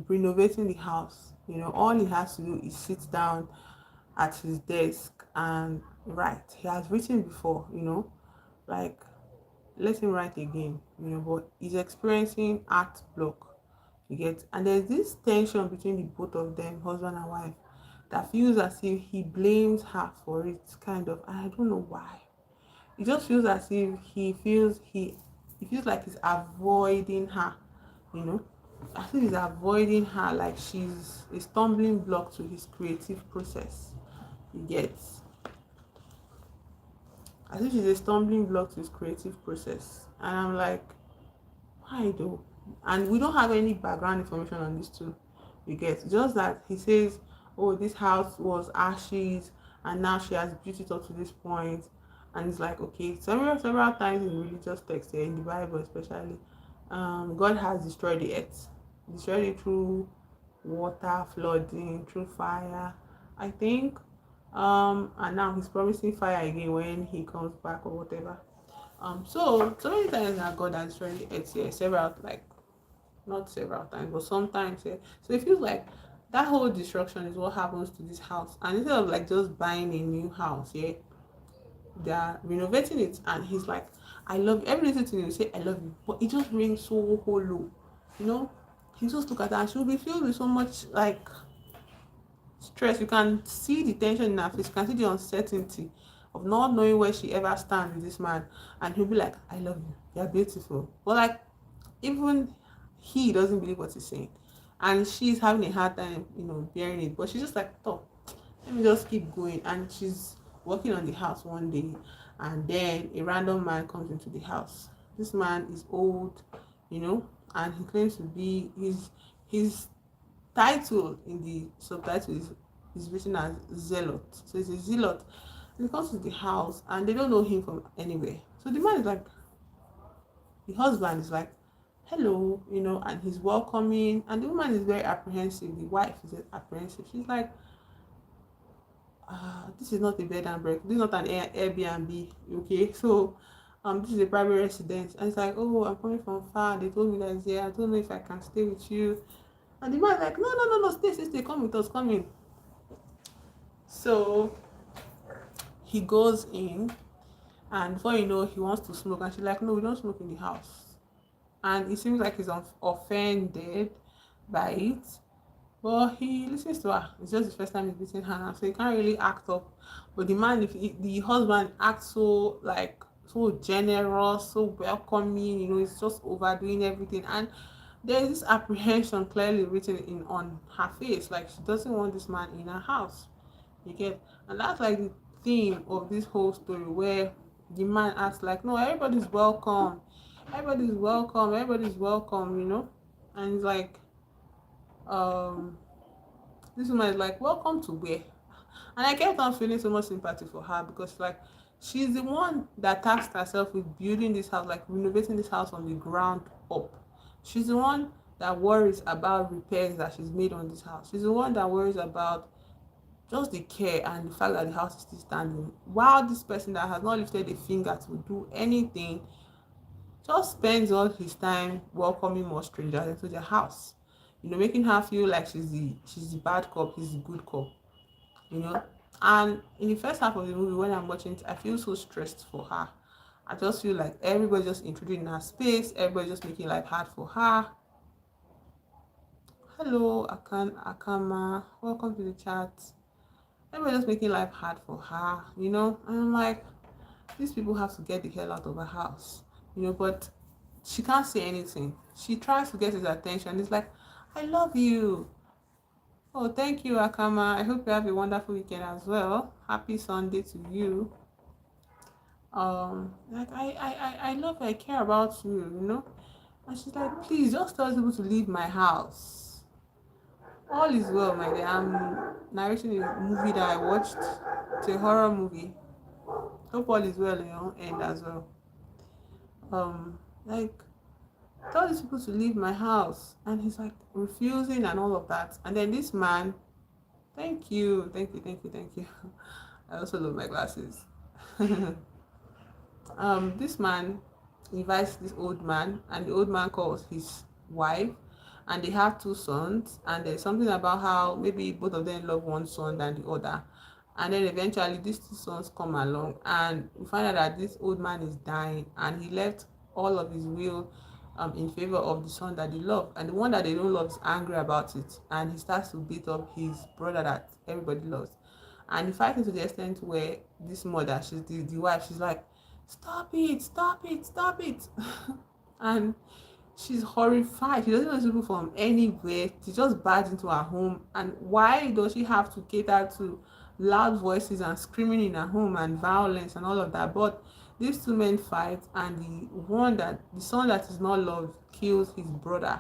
renovating the house. All he has to do is sit down at his desk and write. He has written before, like, let him write again, but he's experiencing art block. You get, and there's this tension between the both of them, husband and wife, that feels as if he blames her for it, kind of. I don't know why. It just feels as if he feels like he's avoiding her, you know. I think he's avoiding her, like she's a stumbling block to his creative process. He gets. I think she's a stumbling block to his creative process. And I'm like, why though? And we don't have any background information on this too. You get, just that he says, oh, this house was ashes and now she has built it up to this point. And it's like, okay, several times in religious texts here, in the Bible especially, God has destroyed the earth, destroyed it through water, flooding, through fire, I think. And now he's promising fire again when he comes back or whatever. So many times now God has destroyed the earth here, several, like, not several times, but sometimes, yeah. So it feels like that whole destruction is what happens to this house. And instead of like just buying a new house, yeah, they're renovating it. And he's like, I love you. Every little thing you say, I love you. But it just rings so hollow. You know? He just look at her and she'll be filled with so much like stress. You can see the tension in her face, you can see the uncertainty of not knowing where she ever stands with this man. And he'll be like, I love you, you're beautiful. But like, even he doesn't believe what he's saying, and she's having a hard time, bearing it. But she's just like, oh, let me just keep going. And she's working on the house one day, and then a random man comes into the house. This man is old, and he claims to be his title in the subtitle is written as zealot. So he's a zealot. And he comes to the house and they don't know him from anywhere. So the man is like, the husband is like, hello, and he's welcoming, and the woman is very apprehensive. The wife is apprehensive. She's like, this is not a bed and breakfast. This is not an Airbnb, okay? So this is a private residence. And it's like, oh, I'm coming from far. They told me that it's here. I don't know if I can stay with you. And the man's like, no, stay, come with us, come in. So he goes in, and before you know, he wants to smoke, and she's like, no, we don't smoke in the house. And it seems like he's offended by it. But he listens to her. It's just the first time he's meeting her now, so he can't really act up. But the man, if the husband acts so like so generous, so welcoming, it's just overdoing everything, and there's this apprehension clearly written in on her face, like she doesn't want this man in her house. You get, and that's like the theme of this whole story, where the man acts like, no, everybody's welcome, everybody's welcome, and it's like, um this woman is like, welcome to where? And I kept on feeling so much sympathy for her, because like she's the one that tasked herself with building this house, like renovating this house from the ground up. She's the one that worries about repairs that she's made on this house. She's the one that worries about just the care and the fact that the house is still standing, while this person that has not lifted a finger to do anything just spends all his time welcoming more strangers into their house, making her feel like she's the bad cop, he's the good cop, you know. And in the first half of the movie, when I'm watching it, I feel so stressed for her. I just feel like everybody just intruding in her space, everybody just making life hard for her. Hello, Akama, welcome to the chat. Everybody just making life hard for her, And I'm like, these people have to get the hell out of her house, but she can't say anything. She tries to get his attention. It's like, I love you. Oh, thank you, Akama. I hope you have a wonderful weekend as well. Happy Sunday to you. Like I love you, I care about you. And she's like, please just tell people to leave my house. All is well, my dear. I'm narrating a movie that I watched. It's a horror movie. Hope all is well in your end as well. Like, tell these people to leave my house, and he's like refusing and all of that. And then this man, thank you. I also love my glasses. This man invites this old man, and the old man calls his wife, and they have two sons. And there's something about how maybe both of them love one son than the other. And then eventually these two sons come along, and we find out that this old man is dying, and he left all of his will in favor of the son that they love, and the one that they don't love is angry about it, and he starts to beat up his brother that everybody loves. And he fighting to the extent where this mother, she's the wife, she's like, stop it, stop it, stop it. And she's horrified. She doesn't know these people from anywhere. She just barged into her home. And why does she have to cater to loud voices and screaming in her home and violence and all of that? But these two men fight, and the son that is not loved kills his brother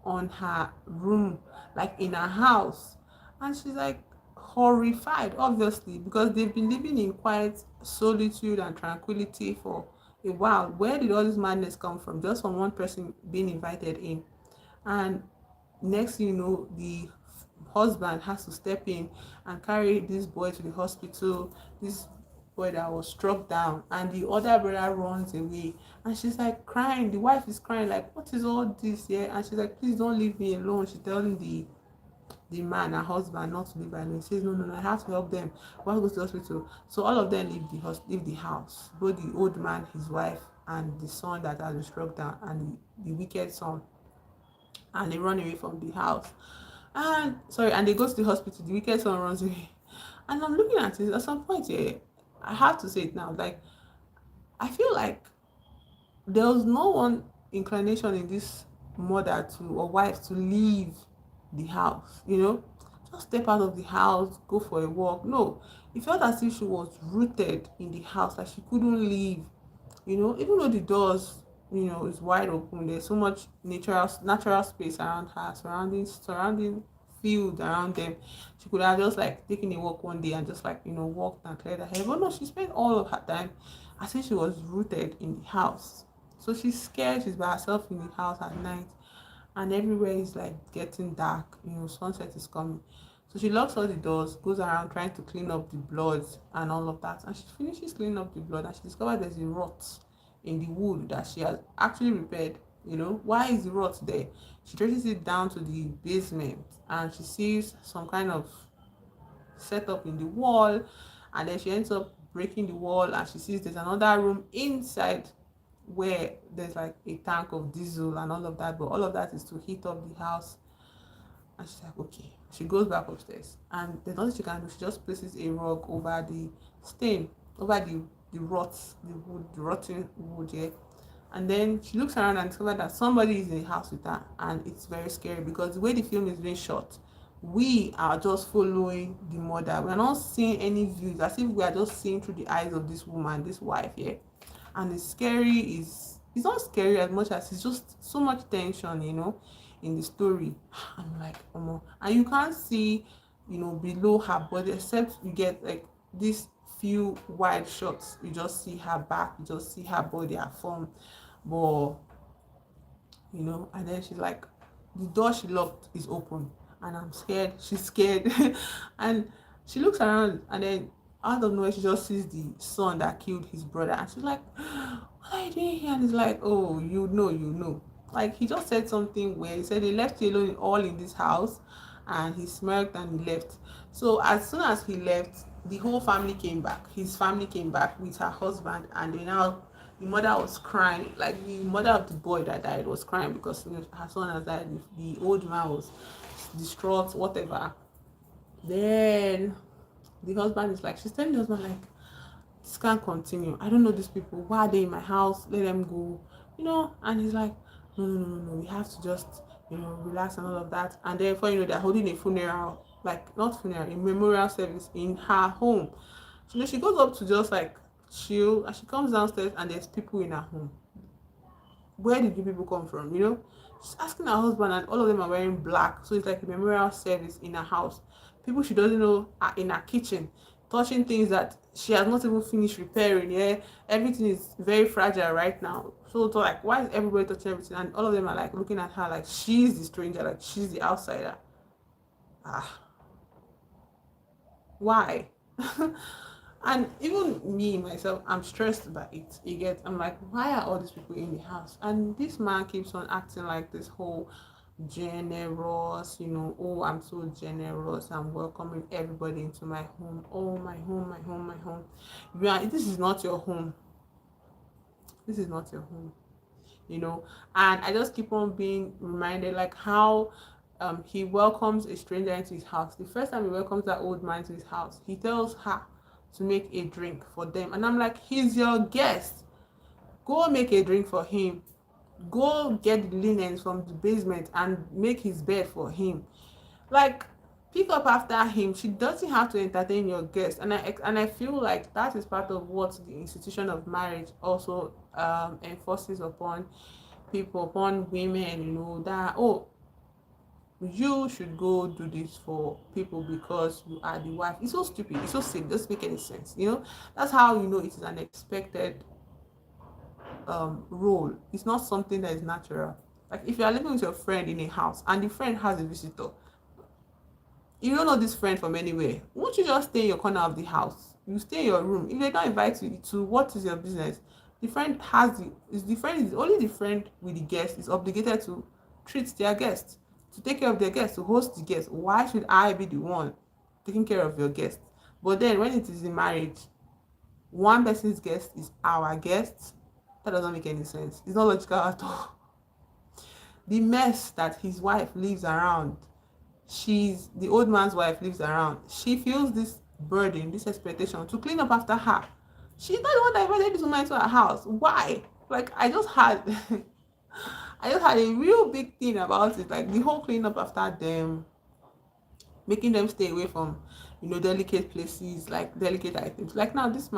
on her room, like in her house. And she's like horrified, obviously, because they've been living in quiet solitude and tranquility for a while. Where did all this madness come from? Just from one person being invited in. And next thing you know, the husband has to step in and carry this boy to the hospital, this boy that was struck down, and the other brother runs away. And she's like crying, the wife is crying, like, what is all this here? And she's like, please don't leave me alone. She's telling the man, her husband, not to leave her alone. He says, no, I have to help them. I want to go to the hospital. So all of them leave the house, both the old man, his wife, and the son that has been struck down, and the wicked son. And they run away from the house. And they go to the hospital. The wicked son runs away. And I'm looking at it at some point here. I have to say it now. Like, I feel like there was no one inclination in this mother to or wife to leave the house. Just step out of the house, go for a walk. No, it felt as if she was rooted in the house, like she couldn't leave. Even though the doors, is wide open, there's so much natural space around her, surrounding field around them. She could have just like taken a walk one day and just like walked and cleared her head. But no, she spent all of her time as if she was rooted in the house. So she's scared. She's by herself in the house at night, and everywhere is like getting dark. Sunset is coming. So she locks all the doors, goes around trying to clean up the blood and all of that. And she finishes cleaning up the blood, and she discovers there's a rot in the wood that she has actually repaired. Why is the rot there? She traces it down to the basement, and she sees some kind of setup in the wall, and then she ends up breaking the wall, and she sees there's another room inside where there's like a tank of diesel and all of that, but all of that is to heat up the house. And she's like, okay. She goes back upstairs, and there's nothing she can do. She just places a rug over the stain, over the rot, the wood, the rotten wood, yeah. And then she looks around and discovers that somebody is in the house with her, and it's very scary because the way the film is being shot, we are just following the mother. We're not seeing any views, as if we are just seeing through the eyes of this woman, this wife here. And the scary is, it's not scary as much as it's just so much tension, in the story. I'm like, and you can't see, below her body, except you get like these few wide shots. You just see her back, you just see her body, her form. But and then she's like, the door she locked is open, and I'm scared. She's scared. And she looks around, and then out of nowhere she just sees the son that killed his brother, and she's like, what are you doing here? And he's like, oh, like, he just said something where he said they left you alone all in this house, and he smirked and he left. So as soon as he left, the whole family came back. His family came back with her husband, and they now, the mother was crying, like the mother of the boy that died was crying because her son has died. The old man was distraught, whatever. Then the husband is like, she's telling the husband, like, this can't continue. I don't know these people. Why are they in my house? Let them go. And he's like, no. We have to just, relax and all of that. And then before they're holding a funeral, like, not funeral, a memorial service in her home. So she goes up to just like chill, and she comes downstairs and there's people in her home. Where did you people come from? She's asking her husband, and all of them are wearing black. So it's like a memorial service in her house. People she doesn't know are in her kitchen, touching things that she has not even finished repairing. Yeah, everything is very fragile right now. So like, why is everybody touching everything? And all of them are like looking at her like she's the stranger, like she's the outsider. Why? And even me myself, I'm stressed by it. I'm like, why are all these people in the house? And this man keeps on acting like this whole generous, oh, I'm so generous, I'm welcoming everybody into my home. Oh, my home, my home, my home. Yeah, this is not your home. This is not your home. And I just keep on being reminded, like, how he welcomes a stranger into his house. The first time he welcomes that old man to his house, he tells her to make a drink for them. And I'm like, he's your guest. Go make a drink for him. Go get the linens from the basement and make his bed for him. Like, pick up after him. She doesn't have to entertain your guest. And I feel like that is part of what the institution of marriage also enforces upon people, upon women, that, oh, you should go do this for people because you are the wife. It's so stupid. It's so sick. It doesn't make any sense. That's how it is an expected role. It's not something that is natural. Like, if you are living with your friend in a house and the friend has a visitor, you don't know this friend from anywhere. Won't you just stay in your corner of the house? You stay in your room. If they don't invite you to, what is your business? The friend only the friend with the guest is obligated to treat their guests, to take care of their guests, to host the guests. Why should I be the one taking care of your guests? But then when it is in marriage, one person's guest is our guest. That doesn't make any sense. It's not logical at all. The mess that his wife lives around, the old man's wife lives around, she feels this burden, this expectation to clean up after her. She's not the one that invited this woman to her house. Why? Like, I just had a real big thing about it, like the whole cleanup after them, making them stay away from delicate places, like delicate items. Like, now this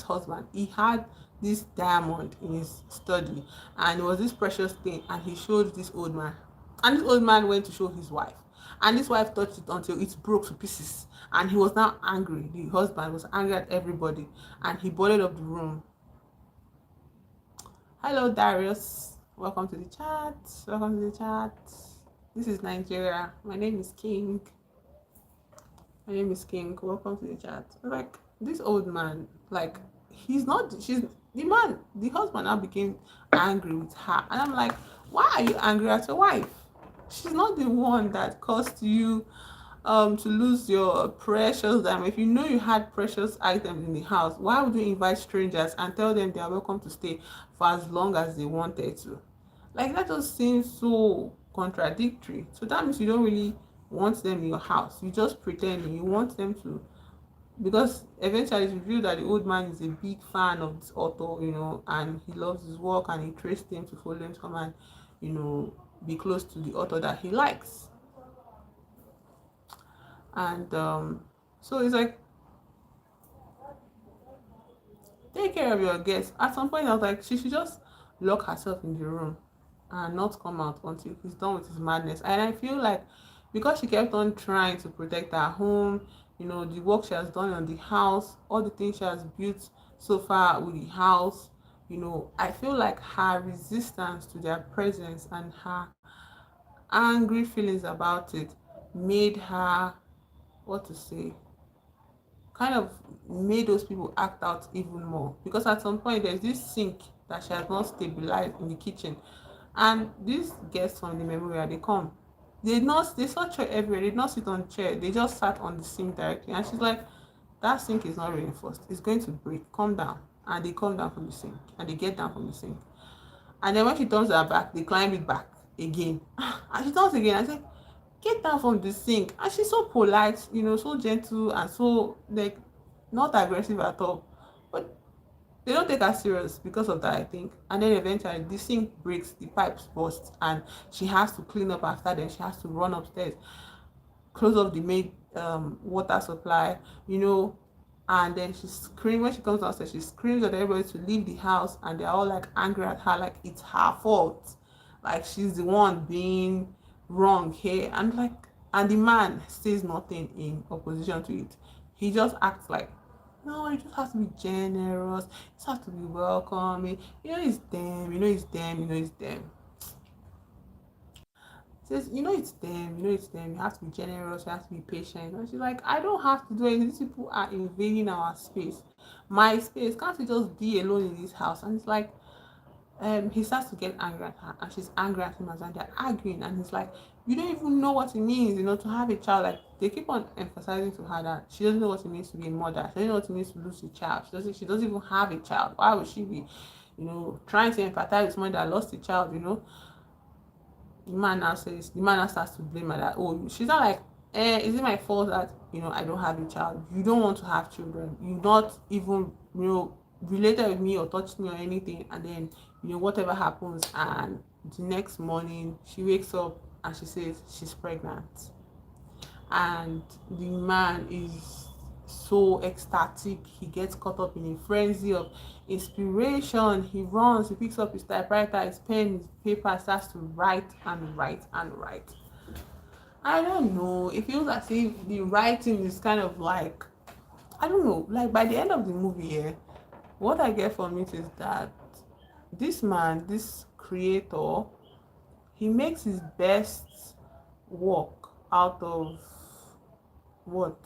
husband, he had this diamond in his study, and it was this precious thing, and he showed this old man, and this old man went to show his wife, and this wife touched it until it broke to pieces, and he was now angry. The husband was angry at everybody, and he boarded up the room. Hello, Darius. Welcome to the chat. This is Nigeria. My name is King. Welcome to the chat. Like, this old man, like, the husband now became angry with her. And I'm like, why are you angry at your wife? She's not the one that caused you to lose your precious diamond. If you know you had precious items in the house, why would you invite strangers and tell them they are welcome to stay for as long as they wanted to? Like, that just seems so contradictory. So that means you don't really want them in your house. You just pretend you want them to, because eventually it's revealed that the old man is a big fan of this author, and he loves his work, and he traced him to follow him to come and, be close to the author that he likes. And so it's like, take care of your guests. At some point I was like, she should just lock herself in the room and not come out until he's done with his madness. And I feel like, because she kept on trying to protect her home, the work she has done on the house, all the things she has built so far with the house, I feel like her resistance to their presence and her angry feelings about it made her, what to say, kind of made those people act out even more. Because at some point there's this sink that she has not stabilized in the kitchen, and these guests from the memorial, they come, they saw chair everywhere, they did not sit on chair, they just sat on the sink directly, and she's like, that sink is not reinforced, it's going to break, calm down. And they come down from the sink, and they get down from the sink, and then when she turns her back, they climb it back again. And she turns again, I said, get down from the sink. And she's so polite, so gentle, and so, like, not aggressive at all. But they don't take her serious because of that, I think. And then eventually the sink breaks, the pipes burst, and she has to clean up after them. She has to run upstairs, close off the main water supply, and then she screams. When she comes downstairs, she screams at everybody to leave the house, and they're all like angry at her, like it's her fault, like she's the one being wrong here. And like, and the man says nothing in opposition to it. He just acts like, no, you just have to be generous, you just have to be welcoming, it's them, it's them, it's them. Says, it's them, it's them, you have to be generous, you have to be patient. And she's like, I don't have to do anything. These people are invading our space, my space. Can't we just be alone in this house? And it's like, he starts to get angry at her, and she's angry at him as well. They're arguing, and he's like, you don't even know what it means, to have a child. Like, they keep on emphasizing to her that she doesn't know what it means to be a mother. She doesn't know what it means to lose a child. She doesn't even have a child. Why would she be, trying to empathize with someone that lost a child? The man now starts to blame her that, oh, she's not like, is it my fault that I don't have a child? You don't want to have children, you not even related with me or touched me or anything. And then whatever happens, and the next morning she wakes up and she says she's pregnant, and the man is so ecstatic. He gets caught up in a frenzy of inspiration. He runs, he picks up his typewriter, his pen, his paper, starts to write and write and write. I don't know, it feels as if the writing is kind of like, I don't know, like by the end of the movie here, what I get from it is that this man, this creator, he makes his best work out of what,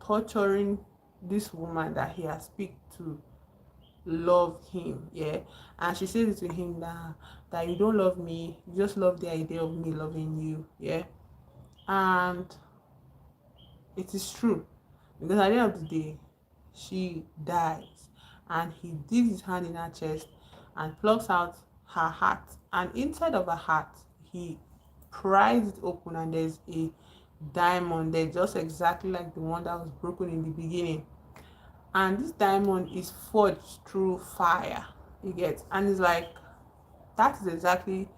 torturing this woman that he has picked to love him. Yeah. And she says it to him that you don't love me, you just love the idea of me loving you. Yeah. And it is true, because at the end of the day she dies, and he digs his hand in her chest and plucks out her heart, and inside of her heart he pries it open, and there's a diamond there, just exactly like the one that was broken in the beginning. And this diamond is forged through fire, you get. And it's like, that is exactly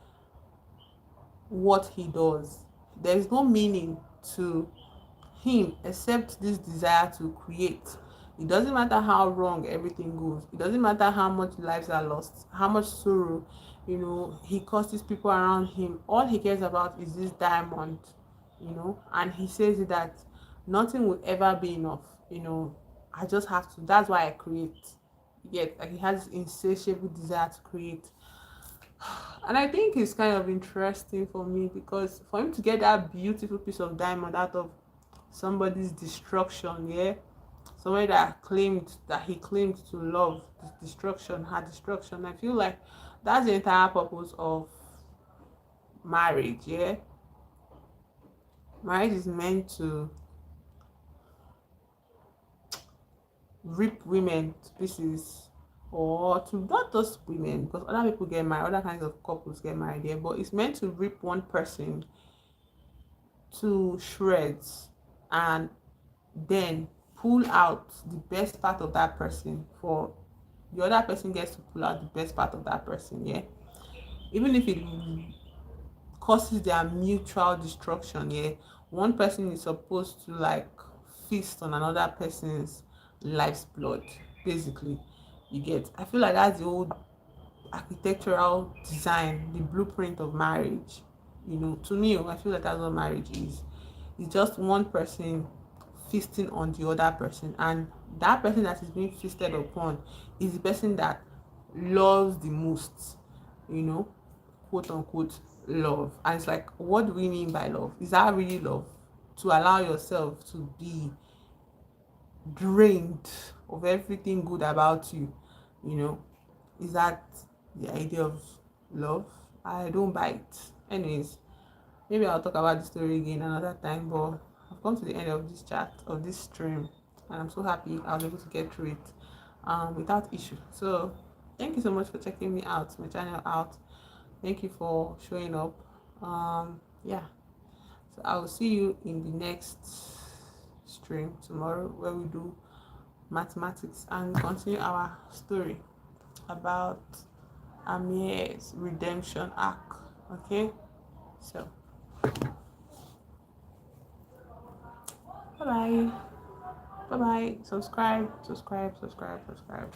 what he does. There is no meaning to him except this desire to create. It doesn't matter how wrong everything goes, it doesn't matter how much lives are lost, how much sorrow he causes people around him. All he cares about is this diamond. And he says that nothing will ever be enough. I just have to, that's why I create. Yet, like, he has this insatiable desire to create. And I think it's kind of interesting for me, because for him to get that beautiful piece of diamond out of somebody's destruction, yeah, somebody that he claimed to love, this destruction, her destruction, I feel like that's the entire purpose of marriage. Yeah. Marriage is meant to rip women to pieces, or to not just women, because other people get married, other kinds of couples get married here, but it's meant to rip one person to shreds and then pull out the best part of that person, for the other person gets to pull out the best part of that person, yeah, even if it causes their mutual destruction, yeah. One person is supposed to like feast on another person's life's blood, basically. You get, I feel like that's the old architectural design, the blueprint of marriage. To me, I feel like that's what marriage is. It's just one person feasting on the other person, and that person that is being feasted upon is the person that loves the most, you know quote unquote love. And it's like, what do we mean by love? Is that really love? To allow yourself to be drained of everything good about you, you know is that the idea of love? I don't buy it. Anyways, maybe I'll talk about the story again another time, but I've come to the end of this chat, of this stream, and I'm so happy I was able to get through it without issue. So thank you so much for checking me out, my channel out. Thank you for showing up. Yeah. So I will see you in the next stream tomorrow, where we do mathematics and continue our story about Amir's redemption arc. Okay? So, bye bye. Bye bye. Subscribe, subscribe, subscribe, subscribe.